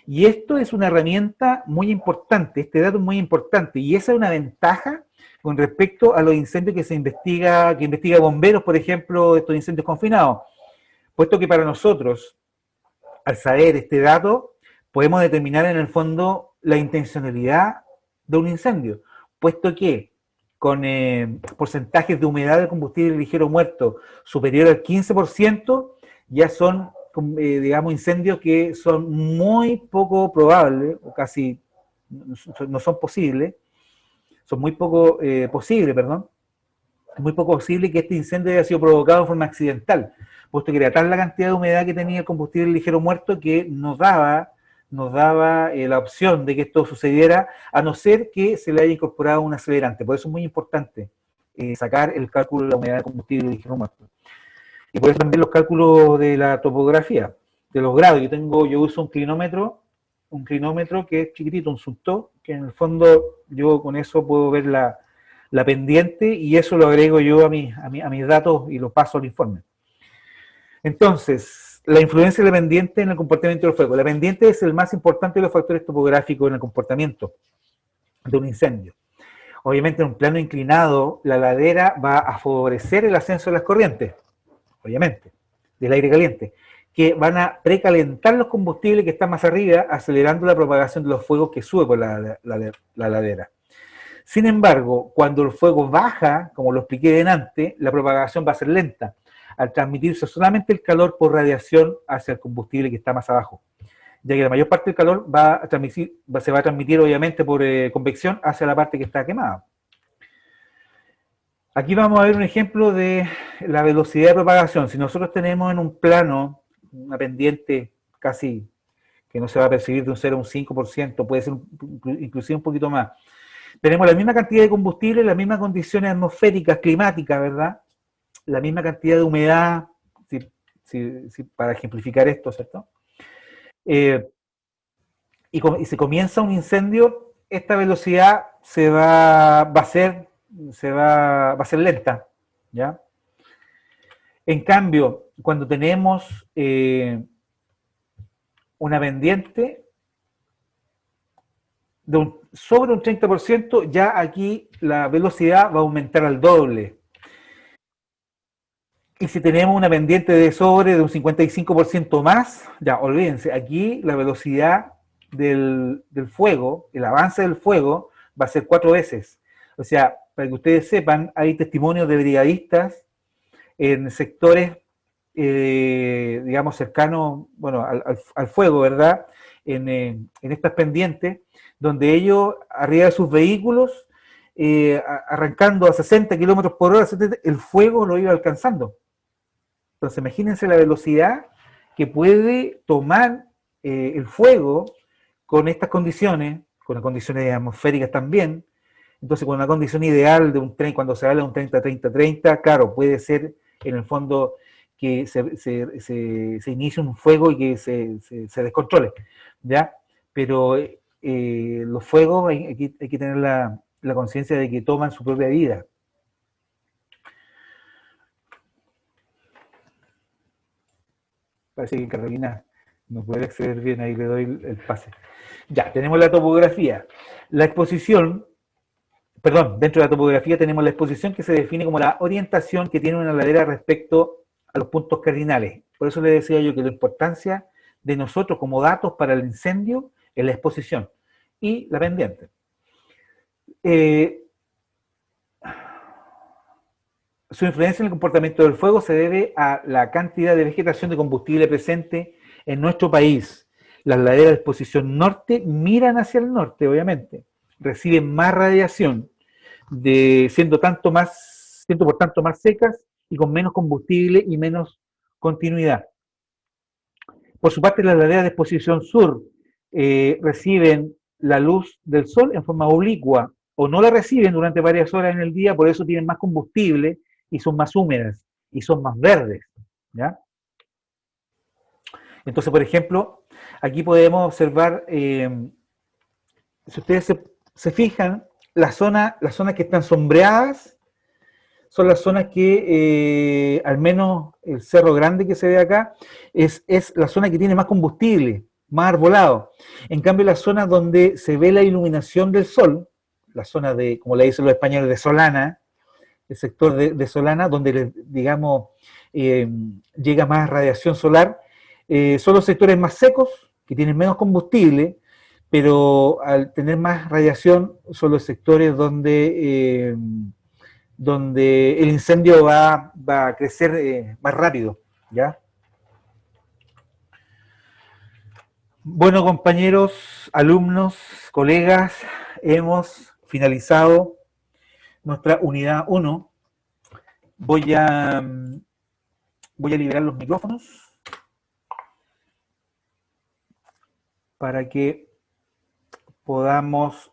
Y esto es una herramienta muy importante, este dato es muy importante, y esa es una ventaja con respecto a los incendios que investiga bomberos, por ejemplo, estos incendios confinados, puesto que para nosotros, al saber este dato, podemos determinar en el fondo la intencionalidad de un incendio, puesto que con porcentajes de humedad del combustible ligero muerto superior al 15%, ya son, digamos, incendios que son muy poco probables, o casi no son posibles, son muy poco posibles, perdón, es muy poco posible que este incendio haya sido provocado de forma accidental, puesto que era tal la cantidad de humedad que tenía el combustible ligero muerto que nos daba la opción de que esto sucediera, a no ser que se le haya incorporado un acelerante. Por eso es muy importante sacar el cálculo de la humedad de combustible ligero muerto. Y por eso también los cálculos de la topografía, de los grados. Yo uso un clinómetro que es chiquitito, un Sunto, que en el fondo yo con eso puedo ver la la pendiente, y eso lo agrego yo a mis datos y lo paso al informe. Entonces, la influencia de la pendiente en el comportamiento del fuego. La pendiente es el más importante de los factores topográficos en el comportamiento de un incendio. Obviamente, en un plano inclinado, la ladera va a favorecer el ascenso de las corrientes, obviamente, del aire caliente, que van a precalentar los combustibles que están más arriba, acelerando la propagación de los fuegos que sube por la ladera. Sin embargo, cuando el fuego baja, como lo expliqué delante, la propagación va a ser lenta, al transmitirse solamente el calor por radiación hacia el combustible que está más abajo, ya que la mayor parte del calor se va a transmitir obviamente por convección hacia la parte que está quemada. Aquí vamos a ver un ejemplo de la velocidad de propagación. Si nosotros tenemos en un plano una pendiente casi que no se va a percibir de un 0 a un 5%, puede ser inclusive un poquito más. Tenemos la misma cantidad de combustible, las mismas condiciones atmosféricas, climáticas, ¿verdad? La misma cantidad de humedad, para ejemplificar esto, ¿cierto? Y se comienza un incendio, esta velocidad va a ser lenta, ¿ya? En cambio, cuando tenemos una pendiente sobre un 30%, ya aquí la velocidad va a aumentar al doble. Y si tenemos una pendiente de un 55% más, ya olvídense, aquí la velocidad del fuego, el avance del fuego, va a ser 4 veces. O sea, para que ustedes sepan, hay testimonios de brigadistas en sectores, digamos, cercanos, bueno, al fuego, ¿verdad? En estas pendientes, donde ellos, arriba de sus vehículos, arrancando a 60 kilómetros por hora, el fuego lo iba alcanzando. Entonces, imagínense la velocidad que puede tomar el fuego con estas condiciones, con las condiciones atmosféricas también. Entonces, con una condición ideal de un tren, cuando se habla de un 30-30-30, claro, puede ser en el fondo que se inicie un fuego y que se descontrole, ¿ya? Pero los fuegos hay que tener la conciencia de que toman su propia vida. Parece que Carolina no puede acceder bien, ahí le doy el pase. Ya, tenemos la topografía. La exposición, perdón, dentro de la topografía tenemos la exposición que se define como la orientación que tiene una ladera respecto a los puntos cardinales. Por eso le decía yo que la importancia de nosotros como datos para el incendio es la exposición y la pendiente. Su influencia en el comportamiento del fuego se debe a la cantidad de vegetación de combustible presente en nuestro país. Las laderas de exposición norte miran hacia el norte, obviamente. Reciben más radiación, siendo por tanto más secas y con menos combustible y menos continuidad. Por su parte, las laderas de exposición sur reciben la luz del sol en forma oblicua o no la reciben durante varias horas en el día, por eso tienen más combustible y son más húmedas y son más verdes, ¿ya? Entonces, por ejemplo, aquí podemos observar, si ustedes se fijan, las zonas que están sombreadas son las zonas que, al menos el Cerro Grande que se ve acá, es la zona que tiene más combustible, más arbolado. En cambio, las zonas donde se ve la iluminación del sol, la zona de, como le dicen los españoles, de Solana, el sector de Solana, donde, digamos, llega más radiación solar, son los sectores más secos, que tienen menos combustible, pero al tener más radiación son los sectores donde el incendio va a crecer más rápido, ¿ya? Bueno, compañeros, alumnos, colegas, hemos finalizado nuestra unidad 1. Voy a liberar los micrófonos para que podamos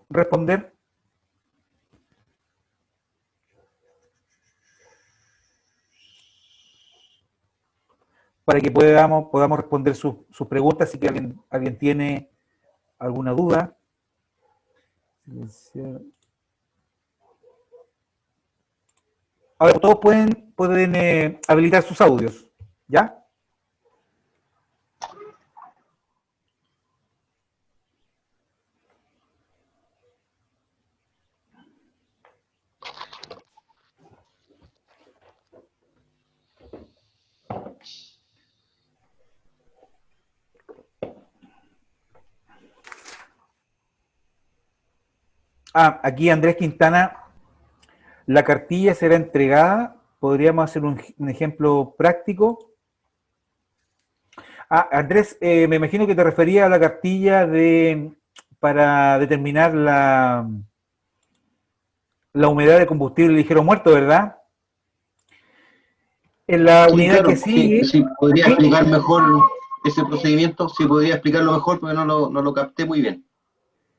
responder. Para que podamos responder sus preguntas, si que alguien tiene alguna duda. Ahora todos pueden habilitar sus audios, ¿ya? Aquí Andrés Quintana, la cartilla será entregada, podríamos hacer un ejemplo práctico. Andrés, me imagino que te refería a la cartilla para determinar la humedad de combustible ligero muerto, ¿verdad? En la Sí, unidad claro, que sigue... sí, podría ¿sí? explicar mejor ese procedimiento, sí podría explicarlo mejor, porque no lo capté muy bien.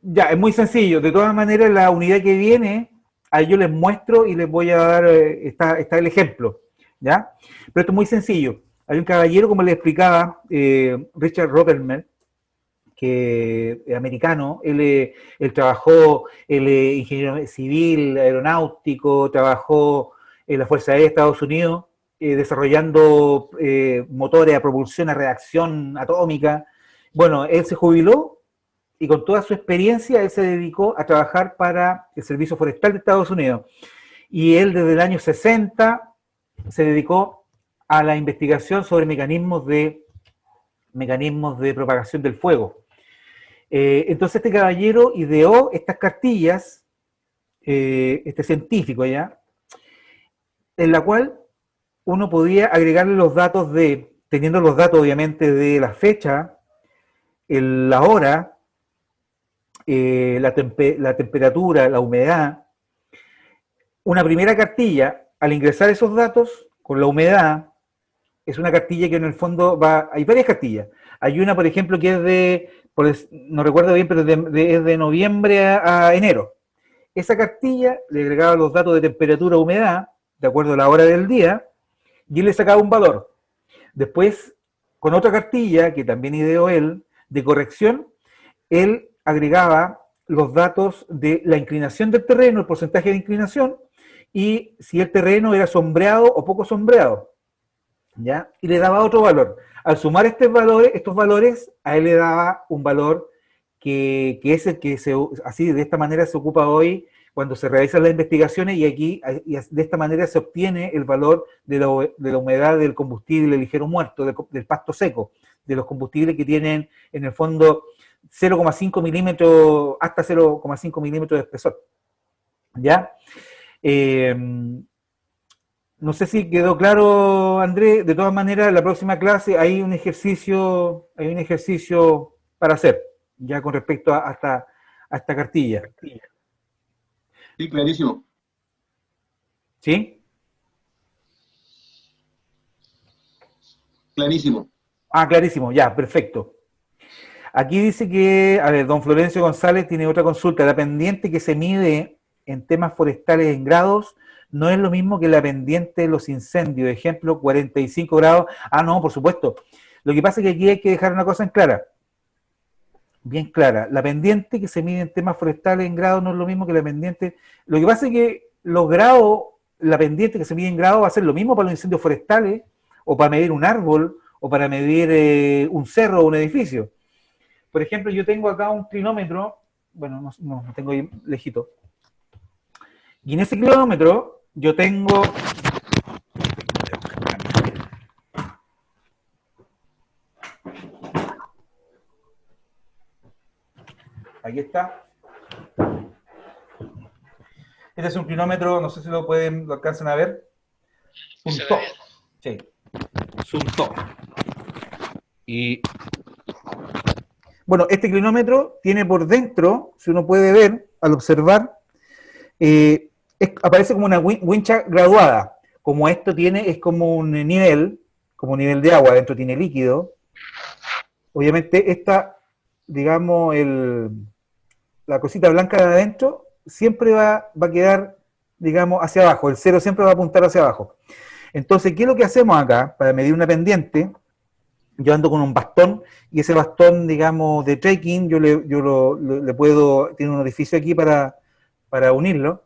Ya, es muy sencillo. De todas maneras, la unidad que viene, ahí yo les muestro y les voy a dar, está el ejemplo, ¿ya? Pero esto es muy sencillo. Hay un caballero, como les explicaba, Richard Rothermere, que es americano, él trabajó, él es ingeniero civil, aeronáutico, trabajó en la Fuerza Aérea de Estados Unidos, desarrollando motores a propulsión a reacción atómica. Bueno, él se jubiló y con toda su experiencia él se dedicó a trabajar para el Servicio Forestal de Estados Unidos. Y él desde el año 60 se dedicó a la investigación sobre mecanismos de propagación del fuego. Entonces este caballero ideó estas cartillas, este científico ya, en la cual uno podía agregarle los datos teniendo los datos obviamente de la fecha, la hora, la temperatura, la humedad. Una primera cartilla, al ingresar esos datos con la humedad, es una cartilla que en el fondo hay varias cartillas. Hay una, por ejemplo, que es no recuerdo bien, pero es de noviembre a enero. Esa cartilla le agregaba los datos de temperatura, humedad, de acuerdo a la hora del día, y él le sacaba un valor. Después, con otra cartilla, que también ideó él, de corrección, él agregaba los datos de la inclinación del terreno, el porcentaje de inclinación, y si el terreno era sombreado o poco sombreado, ¿ya? Y le daba otro valor. Al sumar estos valores, a él le daba un valor que es el que así de esta manera se ocupa hoy cuando se realizan las investigaciones y de esta manera se obtiene el valor de la humedad del combustible ligero muerto, del pasto seco, de los combustibles que tienen en el fondo 0,5 milímetros hasta 0,5 milímetros de espesor. ¿Ya? No sé si quedó claro, Andrés. De todas maneras, en la próxima clase hay un ejercicio para hacer, ya con respecto a esta cartilla. Sí, clarísimo. ¿Sí? Clarísimo. Clarísimo, ya, perfecto. Aquí dice que, a ver, don Florencio González tiene otra consulta. La pendiente que se mide en temas forestales en grados no es lo mismo que la pendiente de los incendios. Ejemplo, 45 grados. No, por supuesto. Lo que pasa es que aquí hay que dejar una cosa en clara. Bien clara. La pendiente que se mide en temas forestales en grados no es lo mismo que la pendiente... Lo que pasa es que los grados, la pendiente que se mide en grados va a ser lo mismo para los incendios forestales, o para medir un árbol, o para medir un cerro o un edificio. Por ejemplo, yo tengo acá un clinómetro, bueno, no tengo ahí lejito. Y en ese clinómetro yo tengo... Aquí está. Este es un clinómetro, no sé si lo alcanzan a ver. Suntó. Sí. Suntó. Y bueno, este clinómetro tiene por dentro, si uno puede ver, al observar, aparece como una wincha graduada. Como esto es como un nivel de agua, dentro tiene líquido. Obviamente esta, digamos, la cosita blanca de adentro siempre va a quedar, digamos, hacia abajo. El cero siempre va a apuntar hacia abajo. Entonces, ¿qué es lo que hacemos acá para medir una pendiente? Yo ando con un bastón y ese bastón, digamos, de trekking, yo le puedo, tiene un orificio aquí para unirlo.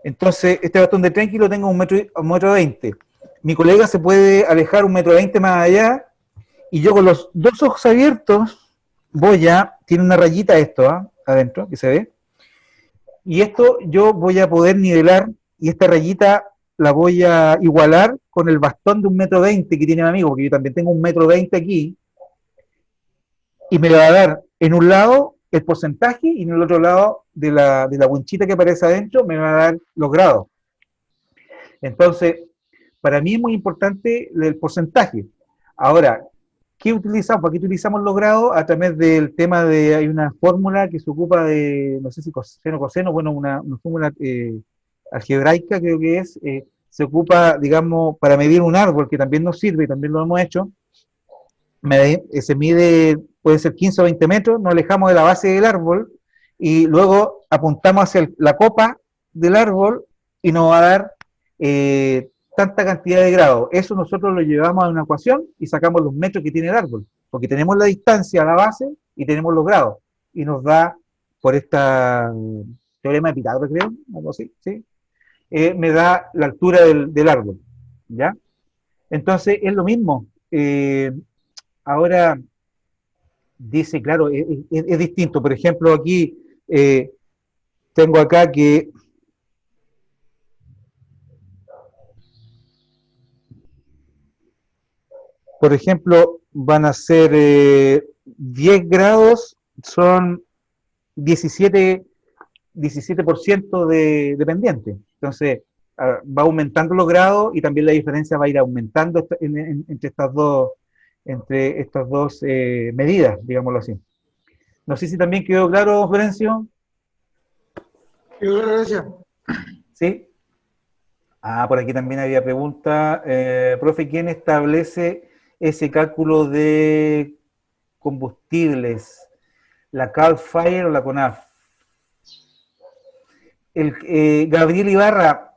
Entonces, este bastón de trekking lo tengo a 1,20 m. Mi colega se puede alejar 1,20 m más allá, y yo con los dos ojos abiertos voy a, tiene una rayita esto, adentro, que se ve, y esto yo voy a poder nivelar, y esta rayita la voy a igualar con el bastón de 1,20 m que tiene mi amigo, porque yo también tengo 1,20 m aquí, y me va a dar en un lado el porcentaje, y en el otro lado de la winchita que aparece adentro me va a dar los grados. Entonces, para mí es muy importante el porcentaje. Ahora, ¿qué utilizamos? ¿Para qué utilizamos los grados? A través del tema de, hay una fórmula que se ocupa de, no sé si coseno, coseno, bueno, una fórmula algebraica creo que es, se ocupa, digamos, para medir un árbol, que también nos sirve, y también lo hemos hecho. Se mide, puede ser 15 o 20 metros, nos alejamos de la base del árbol, y luego apuntamos hacia la copa del árbol, y nos va a dar tanta cantidad de grados. Eso nosotros lo llevamos a una ecuación y sacamos los metros que tiene el árbol, porque tenemos la distancia a la base y tenemos los grados, y nos da, por esta teorema de Pitágoras, creo, algo así, ¿sí? Me da la altura del árbol, ¿ya? Entonces es lo mismo. Ahora dice, claro, es distinto. Por ejemplo, aquí tengo acá que por ejemplo, van a ser 10 grados, son 17% de pendiente. Entonces, va aumentando los grados, y también la diferencia va a ir aumentando entre estas dos medidas, digámoslo así. No sé si también quedó claro, Florencio. Quedó claro, gracias. ¿Sí? Por aquí también había pregunta. Profe, ¿quién establece ese cálculo de combustibles? ¿La Cal Fire o la CONAF? Gabriel Ibarra,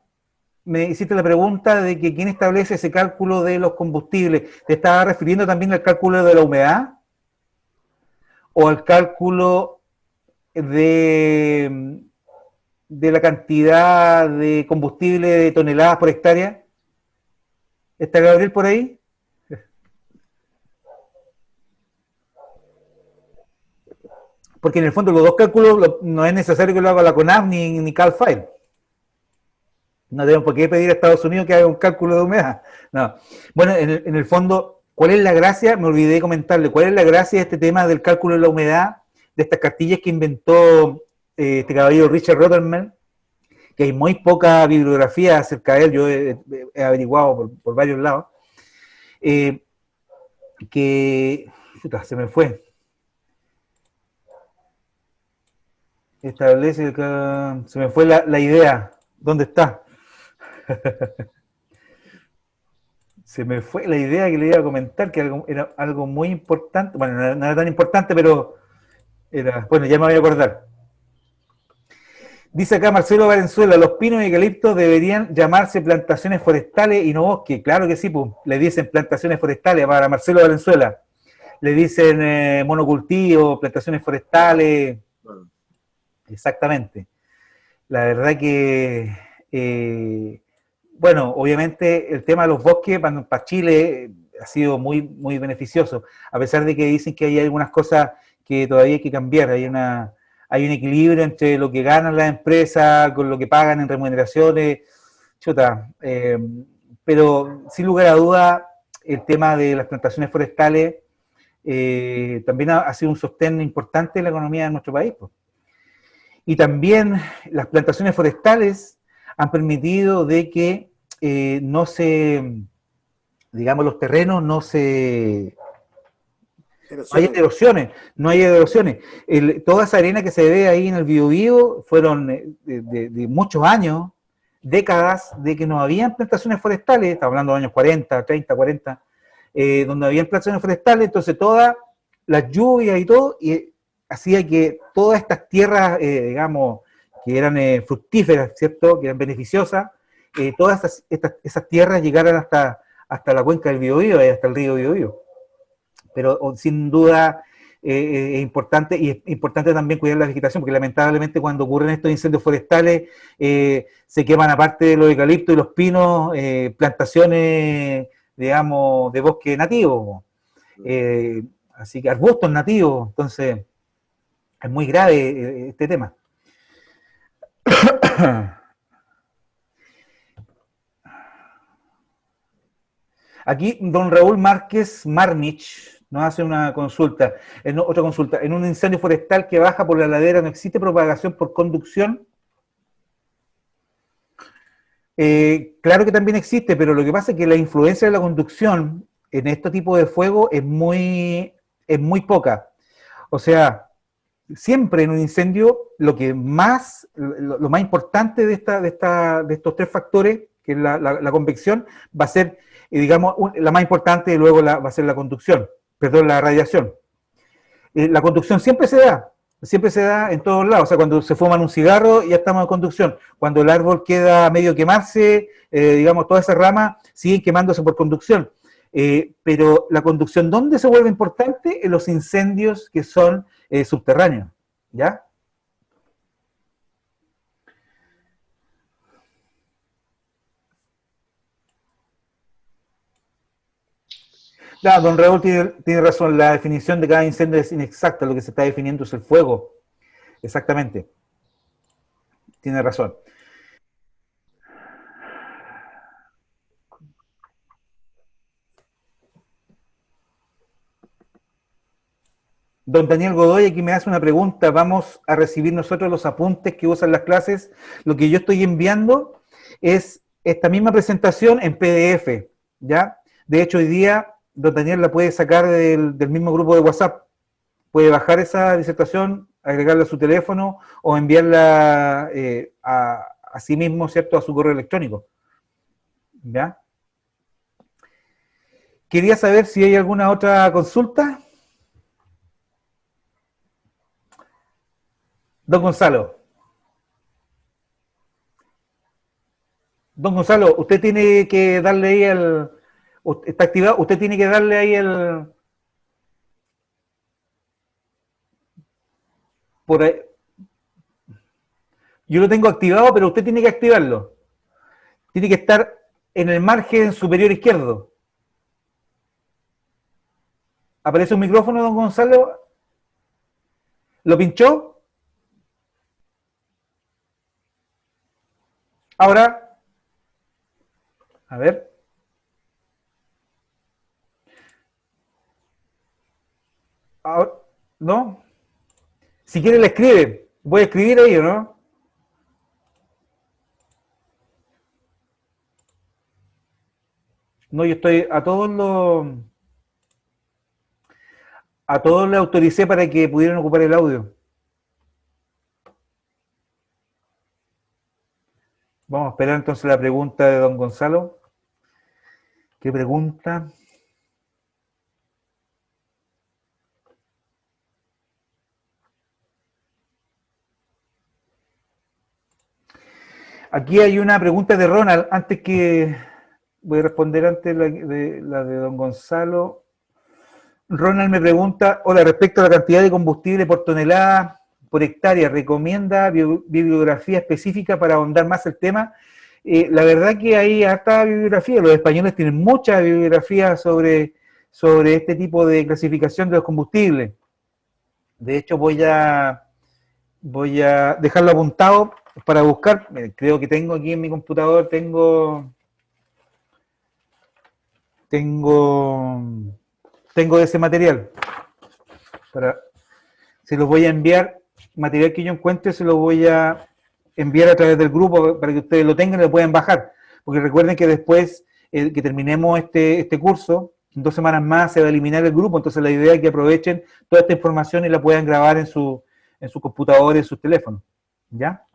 me hiciste la pregunta de que quién establece ese cálculo de los combustibles. ¿Te estaba refiriendo también al cálculo de la humedad? ¿O al cálculo de la cantidad de combustible de toneladas por hectárea? ¿Está Gabriel por ahí? Porque en el fondo los dos cálculos no es necesario que lo haga la CONAF ni Cal Fire. No tenemos por qué pedir a Estados Unidos que haga un cálculo de humedad. No. Bueno, en el fondo, ¿cuál es la gracia? Me olvidé de comentarle. ¿Cuál es la gracia de este tema del cálculo de la humedad? De estas cartillas que inventó este caballero Richard Rothermel, que hay muy poca bibliografía acerca de él, yo he averiguado por varios lados, se me fue. Establece, se me fue la idea. ¿Dónde está? Se me fue la idea que le iba a comentar, que era algo muy importante. Bueno, no era tan importante, pero era, bueno, ya me voy a acordar. Dice acá Marcelo Valenzuela, los pinos y eucaliptos deberían llamarse plantaciones forestales y no bosques. Claro que sí, pues, le dicen plantaciones forestales para Marcelo Valenzuela. Le dicen monocultivo, plantaciones forestales. Exactamente. La verdad que, bueno, obviamente el tema de los bosques para Chile ha sido muy, muy beneficioso, a pesar de que dicen que hay algunas cosas que todavía hay que cambiar. Hay un equilibrio entre lo que ganan las empresas con lo que pagan en remuneraciones, pero sin lugar a duda el tema de las plantaciones forestales también ha sido un sostén importante en la economía de nuestro país, pues. Y también las plantaciones forestales han permitido de que no se, digamos, los terrenos no hay erosiones, no hay erosiones. Toda esa arena que se ve ahí en el Biobío fueron de muchos años, décadas, de que no habían plantaciones forestales, estamos hablando de años 40, 30, 40, donde habían plantaciones forestales, entonces todas las lluvias y todo, y hacía que todas estas tierras, digamos, que eran fructíferas, ¿cierto?, que eran beneficiosas, todas esas tierras llegaran hasta la cuenca del Biobío y hasta el río Biobío. Pero sin duda es importante, y es importante también cuidar la vegetación, porque lamentablemente cuando ocurren estos incendios forestales se queman, aparte de los eucaliptos y los pinos, plantaciones, digamos, de bosque nativo, así que arbustos nativos. Entonces es muy grave este tema. Aquí don Raúl Márquez Marnich nos hace una consulta, otra consulta. En un incendio forestal que baja por la ladera, ¿no existe propagación por conducción? Claro que también existe, pero lo que pasa es que la influencia de la conducción en este tipo de fuego es muy poca. O sea, siempre en un incendio lo más importante de estos tres factores, que es la convección, va a ser, digamos, la más importante, y luego va a ser la conducción, perdón, la radiación. La conducción siempre se da en todos lados. O sea, cuando se fuman un cigarro ya estamos en conducción. Cuando el árbol queda medio quemarse, digamos, todas esas ramas siguen quemándose por conducción. Pero la conducción, ¿dónde se vuelve importante? En los incendios que son subterráneos, ¿ya? Claro, don Raúl tiene razón, la definición de cada incendio es inexacta, lo que se está definiendo es el fuego, exactamente, tiene razón. Don Daniel Godoy aquí me hace una pregunta. Vamos a recibir nosotros los apuntes que usan las clases. Lo que yo estoy enviando es esta misma presentación en PDF, ¿ya? De hecho, hoy día don Daniel la puede sacar del mismo grupo de WhatsApp. Puede bajar esa disertación, agregarla a su teléfono o enviarla a sí mismo, ¿cierto?, a su correo electrónico, ¿ya? Quería saber si hay alguna otra consulta. Don Gonzalo. Don Gonzalo, usted tiene que darle ahí está activado, usted tiene que darle ahí por ahí. Yo lo tengo activado, pero usted tiene que activarlo. Tiene que estar en el margen superior izquierdo. ¿Aparece un micrófono, don Gonzalo? ¿Lo pinchó? Ahora, a ver. Ahora, ¿no? Si quiere le escribe. Voy a escribir ahí, ¿o no? No, yo estoy a todos les autoricé para que pudieran ocupar el audio. Vamos a esperar entonces la pregunta de don Gonzalo. ¿Qué pregunta? Aquí hay una pregunta de Ronald, antes que voy a responder antes la de don Gonzalo. Ronald me pregunta, hola, respecto a la cantidad de combustible por tonelada por hectárea, ¿recomienda bibliografía específica para ahondar más el tema? La verdad que hay harta bibliografía, los españoles tienen mucha bibliografía sobre este tipo de clasificación de los combustibles. De hecho, voy a dejarlo apuntado para buscar. Creo que tengo aquí en mi computador, tengo de ese material. Se los voy a enviar, material que yo encuentre, se lo voy a enviar a través del grupo para que ustedes lo tengan y lo puedan bajar. Porque recuerden que después que terminemos este curso, en 2 semanas más se va a eliminar el grupo, entonces la idea es que aprovechen toda esta información y la puedan grabar en su computador, en sus teléfonos. ¿Ya?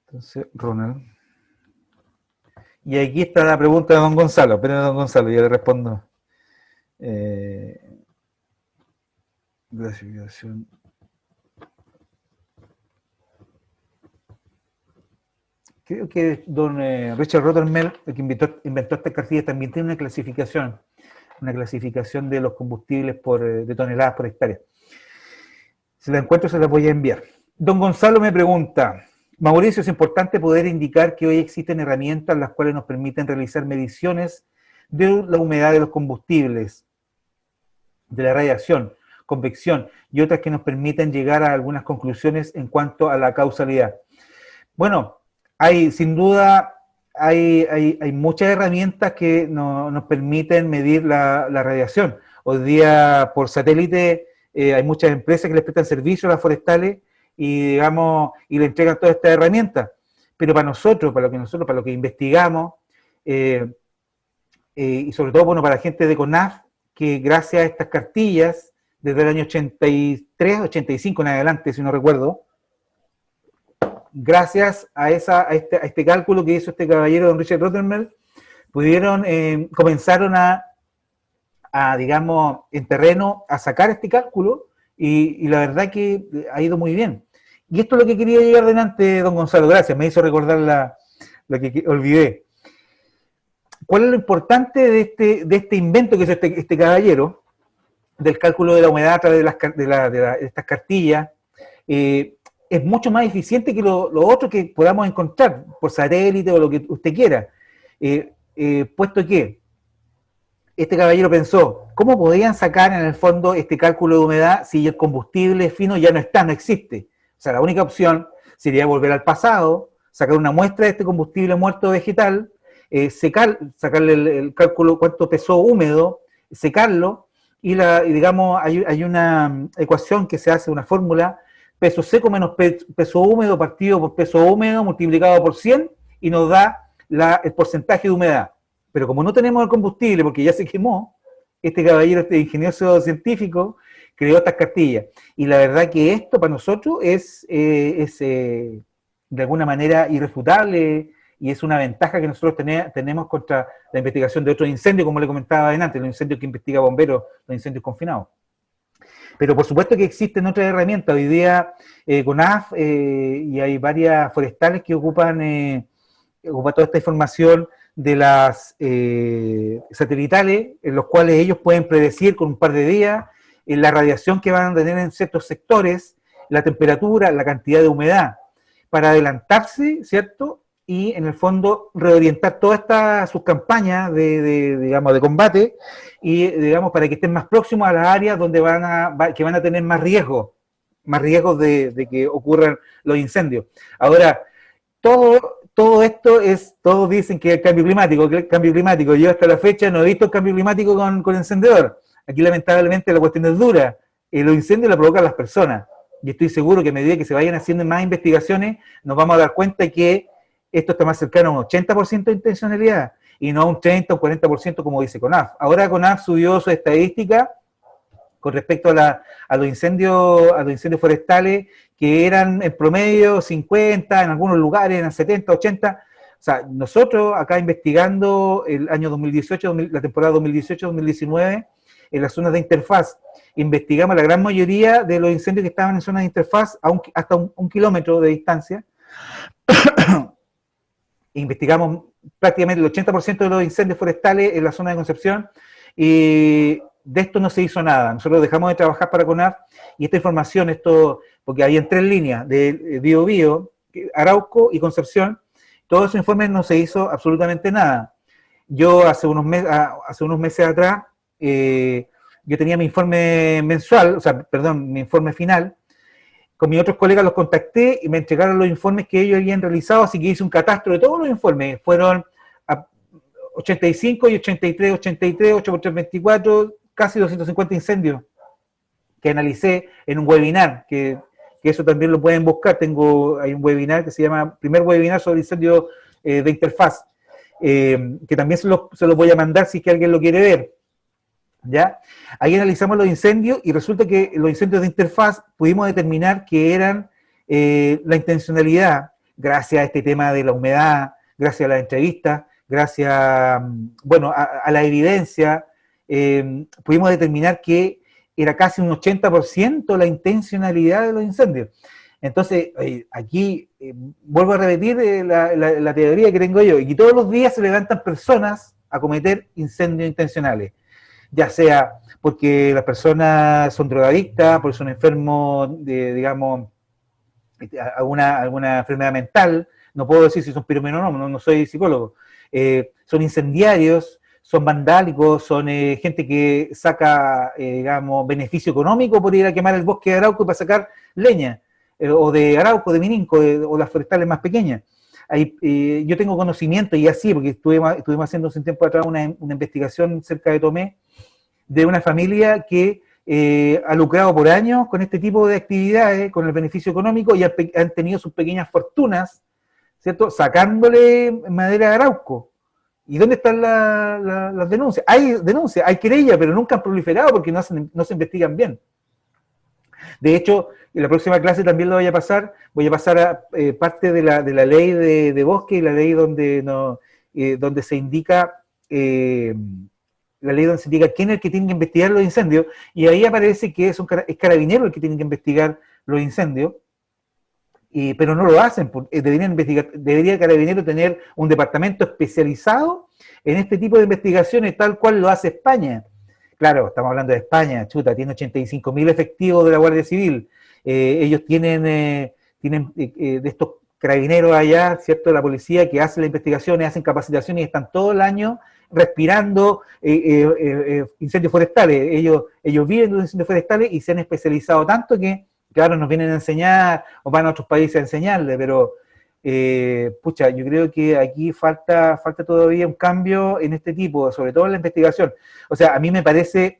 Entonces, Ronald. Y aquí está la pregunta de don Gonzalo. Esperen, don Gonzalo, ya le respondo. Clasificación. Creo que don Richard Rothermel, el que inventó esta cartilla, también tiene una clasificación. una clasificación de los combustibles de toneladas por hectárea. Si la encuentro, se la voy a enviar. Don Gonzalo me pregunta, Mauricio, es importante poder indicar que hoy existen herramientas las cuales nos permiten realizar mediciones de la humedad de los combustibles, de la radiación, convección y otras que nos permiten llegar a algunas conclusiones en cuanto a la causalidad. Bueno, sin duda hay muchas herramientas que nos permiten medir la radiación. Hoy día por satélite hay muchas empresas que les prestan servicios a las forestales y digamos y le entregan todas estas herramientas. Pero para lo que investigamos y sobre todo bueno para la gente de CONAF, que gracias a estas cartillas desde el año 83, 85 en adelante, si no recuerdo, gracias a este cálculo que hizo este caballero, don Richard Rothermel, comenzaron a, digamos, en terreno, a sacar este cálculo, y la verdad que ha ido muy bien. Y esto es lo que quería llegar delante, don Gonzalo, gracias, me hizo recordar lo que olvidé. ¿Cuál es lo importante de este invento que hizo este caballero, del cálculo de la humedad a través de estas cartillas? Es mucho más eficiente que lo otro que podamos encontrar por satélite o lo que usted quiera, puesto que este caballero pensó, ¿cómo podían sacar en el fondo este cálculo de humedad si el combustible fino ya no está, no existe? O sea, la única opción sería volver al pasado, sacar una muestra de este combustible muerto vegetal, sacarle el cálculo cuánto pesó húmedo, secarlo, y digamos, hay una ecuación que se hace, una fórmula, peso seco menos peso húmedo partido por peso húmedo multiplicado por 100 y nos da el porcentaje de humedad. Pero como no tenemos el combustible porque ya se quemó, este caballero, este ingenioso científico, creó estas cartillas. Y la verdad que esto para nosotros es de alguna manera irrefutable y es una ventaja que nosotros tenemos contra la investigación de otros incendios, como le comentaba antes, los incendios que investiga bomberos, los incendios confinados. Pero por supuesto que existen otras herramientas. Hoy día CONAF y hay varias forestales que ocupan toda esta información de las satelitales, en los cuales ellos pueden predecir con un par de días la radiación que van a tener en ciertos sectores, la temperatura, la cantidad de humedad, para adelantarse, ¿cierto? Y en el fondo reorientar todas sus campañas digamos, de combate y digamos para que estén más próximos a las áreas donde van a tener más riesgos de que ocurran los incendios. Ahora, todo esto todos dicen que es el cambio climático, yo hasta la fecha no he visto el cambio climático con encendedor. Aquí lamentablemente la cuestión es dura, los incendios lo provocan las personas, y estoy seguro que a medida que se vayan haciendo más investigaciones, nos vamos a dar cuenta que esto está más cercano a un 80% de intencionalidad, y no a un 30 o 40% como dice CONAF. Ahora CONAF subió su estadística con respecto a los incendios forestales, que eran en promedio 50, en algunos lugares eran 70, 80. O sea, nosotros acá investigando el año 2018, la temporada 2018-2019, en las zonas de interfaz, investigamos la gran mayoría de los incendios que estaban en zonas de interfaz hasta un kilómetro de distancia. Investigamos prácticamente el 80% de los incendios forestales en la zona de Concepción, y de esto no se hizo nada. Nosotros dejamos de trabajar para CONAF, y esta información, porque había 3 líneas, de Biobío, Arauco y Concepción, todos esos informes no se hizo absolutamente nada. Yo hace unos meses atrás, yo tenía mi informe mensual, mi informe final. Con mis otros colegas los contacté y me entregaron los informes que ellos habían realizado, así que hice un catastro de todos los informes. Fueron 85 y 83, 8 por 3, 24, casi 250 incendios que analicé en un webinar, que eso también lo pueden buscar. Hay un webinar que se llama Primer Webinar sobre Incendios de Interfaz, que también se los voy a mandar si es que alguien lo quiere ver. ¿Ya? Ahí analizamos los incendios y resulta que los incendios de interfaz pudimos determinar que eran la intencionalidad, gracias a este tema de la humedad, gracias a las entrevistas, gracias a la evidencia, pudimos determinar que era casi un 80% la intencionalidad de los incendios. Entonces, aquí vuelvo a repetir la teoría que tengo yo, y que todos los días se levantan personas a cometer incendios intencionales. ya sea porque las personas son drogadictas, porque son enfermos de, digamos, alguna enfermedad mental, no puedo decir si son pirómanos o no, no soy psicólogo, son incendiarios, son vandálicos, son gente que saca, digamos, beneficio económico por ir a quemar el bosque de Arauco para sacar leña, o de Arauco, de Mininco, o las forestales más pequeñas. Yo tengo conocimiento, y así, porque estuvimos haciendo hace un tiempo atrás una investigación cerca de Tomé, de una familia que ha lucrado por años con este tipo de actividades, con el beneficio económico, y han tenido sus pequeñas fortunas, ¿cierto?, sacándole madera de Arauco. ¿Y dónde están las denuncias? Hay denuncias, hay querellas, pero nunca han proliferado porque no se investigan bien. De hecho, en la próxima clase también lo voy a pasar a parte de la ley de bosque y la ley donde se indica quién es el que tiene que investigar los incendios, y ahí aparece que es Carabinero el que tiene que investigar los incendios, pero no lo hacen. Debería Carabinero tener un departamento especializado en este tipo de investigaciones, tal cual lo hace España. Claro, estamos hablando de España, chuta, tiene 85.000 efectivos de la Guardia Civil. Ellos tienen de estos carabineros allá, ¿cierto?, de la policía, que hacen las investigaciones, hacen capacitaciones y están todo el año respirando incendios forestales. Ellos viven de los incendios forestales y se han especializado tanto que, claro, nos vienen a enseñar o van a otros países a enseñarle, pero pucha, yo creo que aquí falta todavía un cambio en este tipo, sobre todo en la investigación. O sea, a mí me parece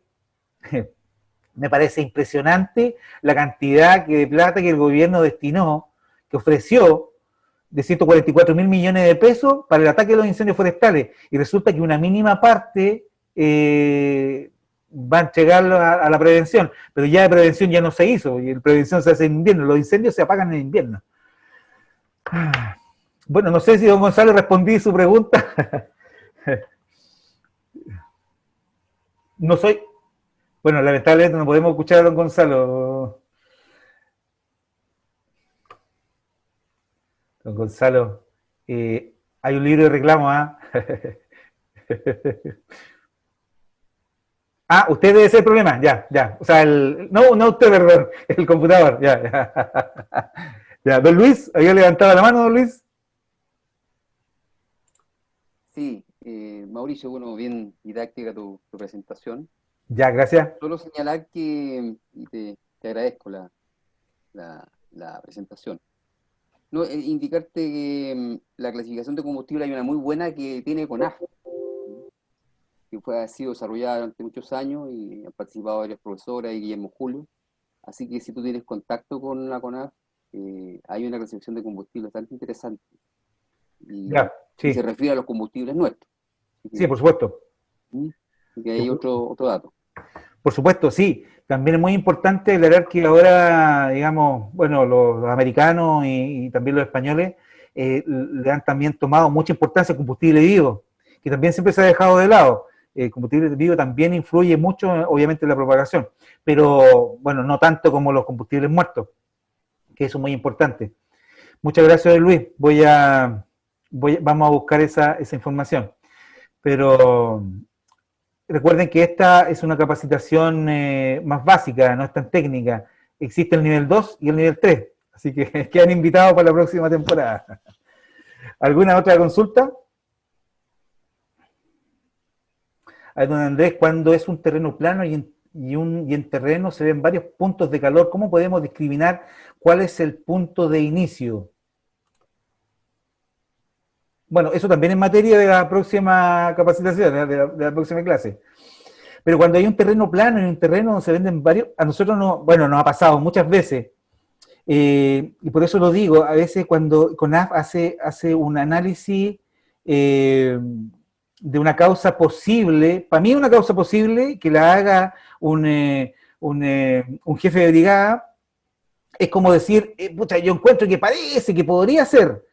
impresionante la cantidad de plata que el gobierno destinó, que ofreció, de 144.000 millones de pesos para el ataque a los incendios forestales, y resulta que una mínima parte va a llegar a la prevención, pero ya de prevención ya no se hizo, y la prevención se hace en invierno, los incendios se apagan en invierno. Bueno, no sé si don Gonzalo respondí su pregunta. No soy... Bueno, lamentablemente no podemos escuchar a don Gonzalo. Don Gonzalo, hay un libro de reclamo, ¿ah? Ah, usted debe ser el problema, ya. O sea, no usted, perdón, el computador, ya. Ya, don Luis, ¿había levantado la mano, don Luis? Sí, Mauricio, bueno, bien didáctica tu presentación. Ya, gracias. Solo señalar que, y te agradezco la presentación. No, indicarte que la clasificación de combustible hay una muy buena que tiene CONAF, que ha sido desarrollada durante muchos años y han participado varios profesores y Guillermo Julio. Así que si tú tienes contacto con la CONAF, hay una clasificación de combustible bastante interesante. Y, ya, sí. Y se refiere a los combustibles nuestros. Sí, por supuesto. Y que hay otro dato. Por supuesto, sí. También es muy importante aclarar que ahora, digamos, bueno, los americanos y también los españoles le han también tomado mucha importancia al combustible vivo, que también siempre se ha dejado de lado. El combustible vivo también influye mucho, obviamente, en la propagación, pero, bueno, no tanto como los combustibles muertos, que eso es muy importante. Muchas gracias, Luis. Vamos a buscar esa información. Pero... recuerden que esta es una capacitación más básica, no es tan técnica. Existe el nivel 2 y el nivel 3, así que quedan invitados para la próxima temporada. ¿Alguna otra consulta? A ver, don Andrés, cuando es un terreno plano y en terreno se ven varios puntos de calor, ¿cómo podemos discriminar cuál es el punto de inicio? Bueno, eso también es materia de la próxima capacitación, de la próxima clase. Pero cuando hay un terreno plano y un terreno donde se venden varios, a nosotros no, bueno, nos ha pasado muchas veces, y por eso lo digo, a veces cuando CONAF hace un análisis de una causa posible, para mí una causa posible que la haga un jefe de brigada, es como decir, pucha, yo encuentro que parece que podría ser.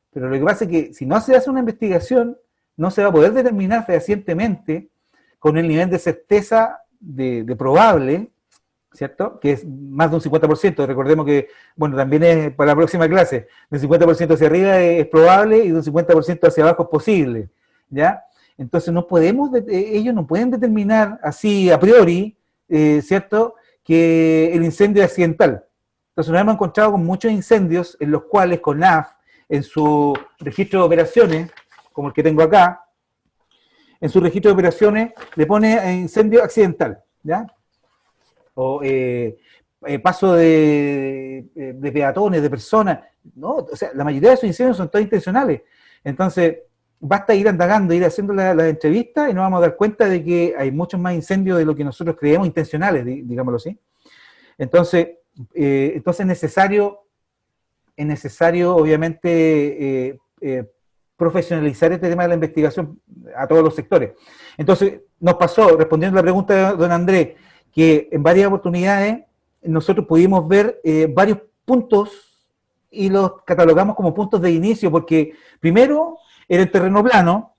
Pero lo que pasa es que si no se hace una investigación, no se va a poder determinar fehacientemente con el nivel de certeza de probable, ¿cierto? Que es más de un 50%. Recordemos que, bueno, también es para la próxima clase, de un 50% hacia arriba es probable y de un 50% hacia abajo es posible, ¿ya? Entonces no podemos, ellos no pueden determinar así a priori, ¿cierto?, que el incendio es accidental. Entonces nos hemos encontrado con muchos incendios en los cuales CONAF, en su registro de operaciones, como el que tengo acá, en su registro de operaciones le pone incendio accidental, ¿ya? O paso de peatones, de personas, ¿no? O sea, la mayoría de esos incendios son todos intencionales. Entonces, basta ir indagando, ir haciendo las entrevistas y nos vamos a dar cuenta de que hay muchos más incendios de lo que nosotros creemos intencionales, digámoslo así. Entonces es necesario obviamente, profesionalizar este tema de la investigación a todos los sectores. Entonces, nos pasó, respondiendo a la pregunta de don Andrés, que en varias oportunidades nosotros pudimos ver varios puntos y los catalogamos como puntos de inicio, porque primero era el terreno plano,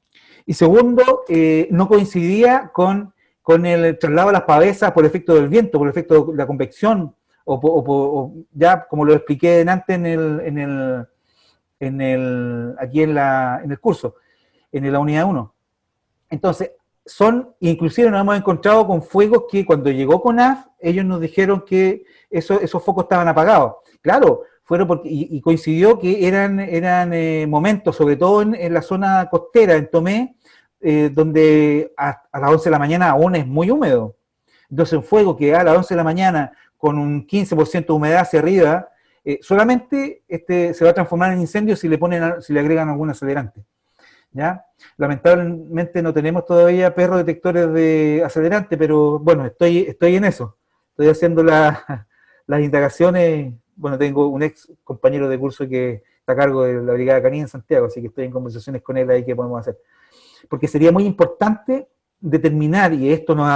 y segundo, no coincidía con el traslado de las pavesas por efecto del viento, por efecto de la convección, o ya como lo expliqué antes aquí en el curso, en la unidad 1. Entonces, inclusive nos hemos encontrado con fuegos que cuando llegó CONAF, ellos nos dijeron que esos focos estaban apagados. Claro, fueron y coincidió que eran momentos, sobre todo en la zona costera, en Tomé, donde a las 11 de la mañana aún es muy húmedo. Entonces un fuego que a las 11 de la mañana con un 15% de humedad hacia arriba, solamente se va a transformar en incendio si le agregan algún acelerante, ¿ya? Lamentablemente no tenemos todavía perros detectores de acelerante, pero bueno, estoy en eso. Estoy haciendo las indagaciones. Bueno, tengo un ex compañero de curso que está a cargo de la Brigada Canina en Santiago, así que estoy en conversaciones con él ahí que podemos hacer. Porque sería muy importante determinar, y esto nos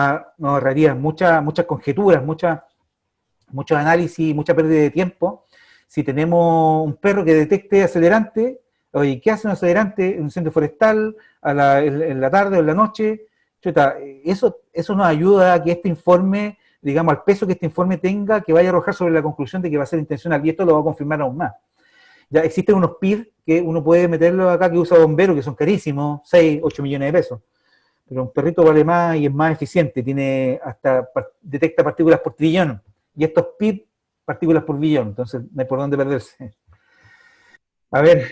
ahorraría muchas conjeturas, mucho análisis, mucha pérdida de tiempo, si tenemos un perro que detecte acelerante. Oye, ¿qué hace un acelerante en un centro forestal en la tarde o en la noche? Chuta, eso nos ayuda a que este informe, digamos, al peso que este informe tenga, que vaya a arrojar sobre la conclusión de que va a ser intencional, y esto lo va a confirmar aún más. Ya existen unos PIR que uno puede meterlo acá, que usa bombero, que son carísimos, 6, 8 millones de pesos. Pero un perrito vale más y es más eficiente, detecta partículas por trillón, y estos PIR, partículas por billón, entonces no hay por dónde perderse. A ver,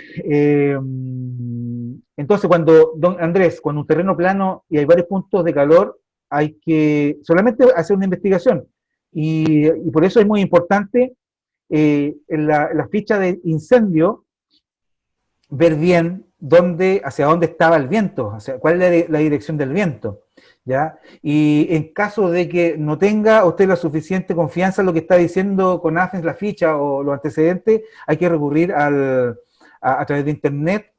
entonces don Andrés, cuando un terreno plano y hay varios puntos de calor, hay que solamente hacer una investigación, y por eso es muy importante en la ficha de incendio ver bien hacia dónde estaba el viento, cuál es la dirección del viento, ¿ya? Y en caso de que no tenga usted la suficiente confianza en lo que está diciendo CONAF en la ficha o los antecedentes, hay que recurrir a través de internet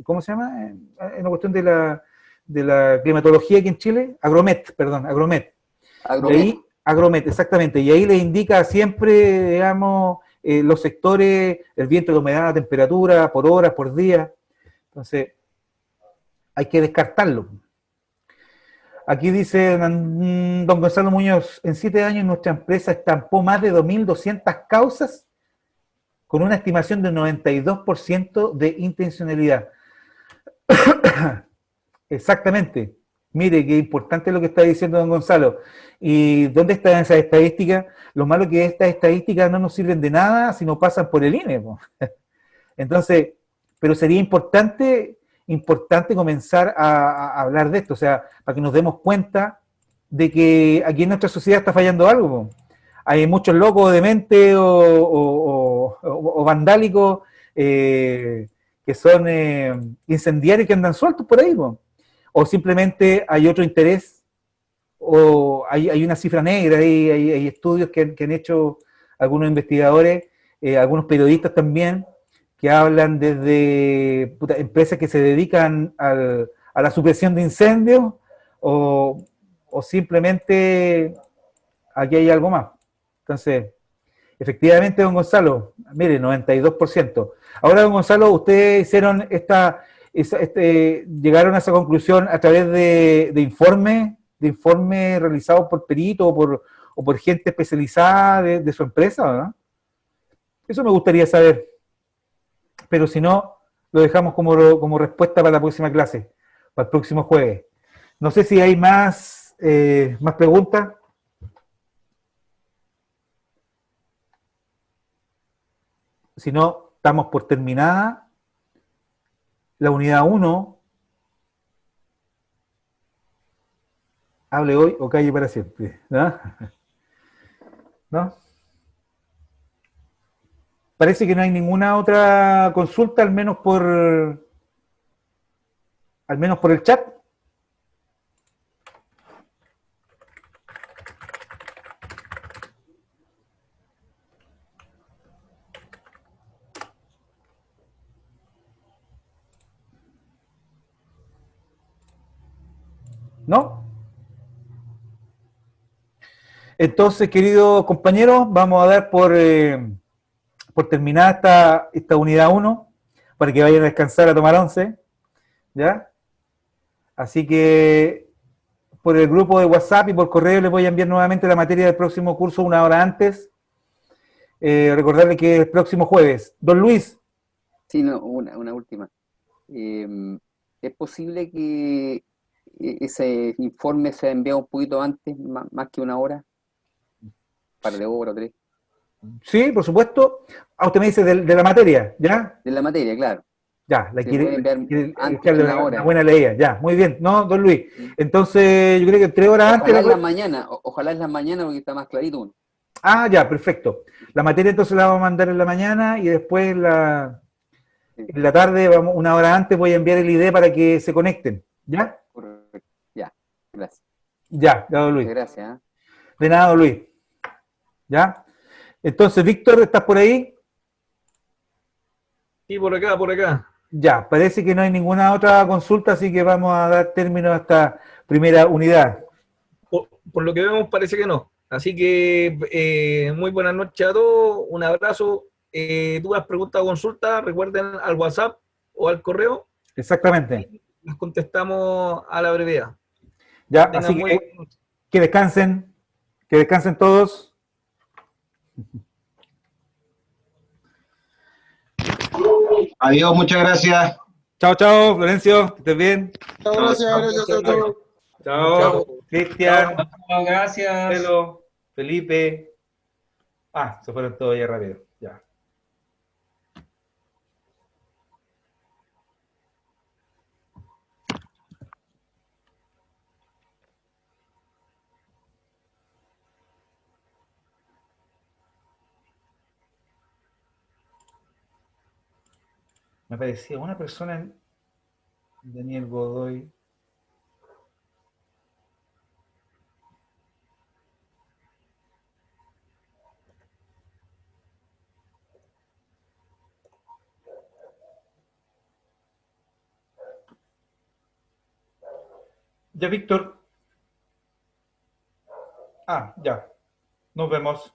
¿cómo se llama? En la cuestión de la climatología aquí en Chile, Agromet. Y ahí, Agromet, exactamente, y ahí le indica siempre, digamos, los sectores, el viento, la humedad, la temperatura, por horas, por día. Entonces, hay que descartarlo. Aquí dice don Gonzalo Muñoz, en 7 años nuestra empresa estampó más de 2.200 causas con una estimación del 92% de intencionalidad. Exactamente. Mire, qué importante lo que está diciendo don Gonzalo. ¿Y dónde están esas estadísticas? Lo malo que estas estadísticas no nos sirven de nada si no pasan por el INE. Entonces, pero sería importante comenzar a hablar de esto, o sea, para que nos demos cuenta de que aquí en nuestra sociedad está fallando algo. Hay muchos locos dementes o vandálicos que son incendiarios que andan sueltos por ahí, o simplemente hay otro interés, o hay una cifra negra, hay estudios que han hecho algunos investigadores, algunos periodistas también, que hablan desde empresas que se dedican a la supresión de incendios, o simplemente aquí hay algo más. Entonces, efectivamente, don Gonzalo, mire, 92%. Ahora, don Gonzalo, ustedes hicieron llegaron a esa conclusión a través de informes realizados por peritos o por gente especializada de su empresa, ¿no? Eso me gustaría saber. Pero si no, lo dejamos como respuesta para la próxima clase, para el próximo jueves. No sé si hay más preguntas. Si no, estamos por terminada la unidad 1. Hable hoy o calle para siempre. ¿No? ¿No? Parece que no hay ninguna otra consulta, al menos por el chat. ¿No? Entonces, queridos compañeros, vamos a dar por terminada esta unidad 1, para que vayan a descansar a tomar once, ¿ya? Así que por el grupo de WhatsApp y por correo les voy a enviar nuevamente la materia del próximo curso una hora antes. Recordarles que el próximo jueves. Don Luis. Sí, no, una última. ¿Es posible que ese informe sea enviado un poquito antes, más que una hora? ¿Par de horas o 3? Sí, por supuesto. Usted me dice de la materia, ¿ya? De la materia, claro. Ya, la Se quiere, puede enviar antes echarle de una hora. una buena leída. Ya, muy bien. No, don Luis. Entonces, yo creo que 3 horas antes. Ojalá en las mañanas, ojalá en las mañanas porque está más clarito uno. Ah, ya, perfecto. La materia entonces la vamos a mandar en la mañana y después en la tarde, una hora antes, voy a enviar el ID para que se conecten. ¿Ya? Correcto. Ya, gracias. Ya, don Luis. Muchas gracias. De nada, don Luis. ¿Ya? Entonces, Víctor, ¿estás por ahí? Sí, por acá, por acá. Ya, parece que no hay ninguna otra consulta, así que vamos a dar término a esta primera unidad. Por lo que vemos parece que no. Así que muy buenas noches a todos, un abrazo. Dudas, preguntas o consultas, recuerden al WhatsApp o al correo. Exactamente. Y las contestamos a la brevedad. Ya, Tengan así muy que buenas noches. que descansen todos. Adiós, muchas gracias. Chao, chao, Florencio, que estés bien. Chao, gracias a todos. Chao, Chao. Cristian, Gracias. Marcelo, Felipe. Se fueron todos ya rápido. Ya. Me parecía una persona en Daniel Godoy. Ya, Víctor. Ya. Nos vemos.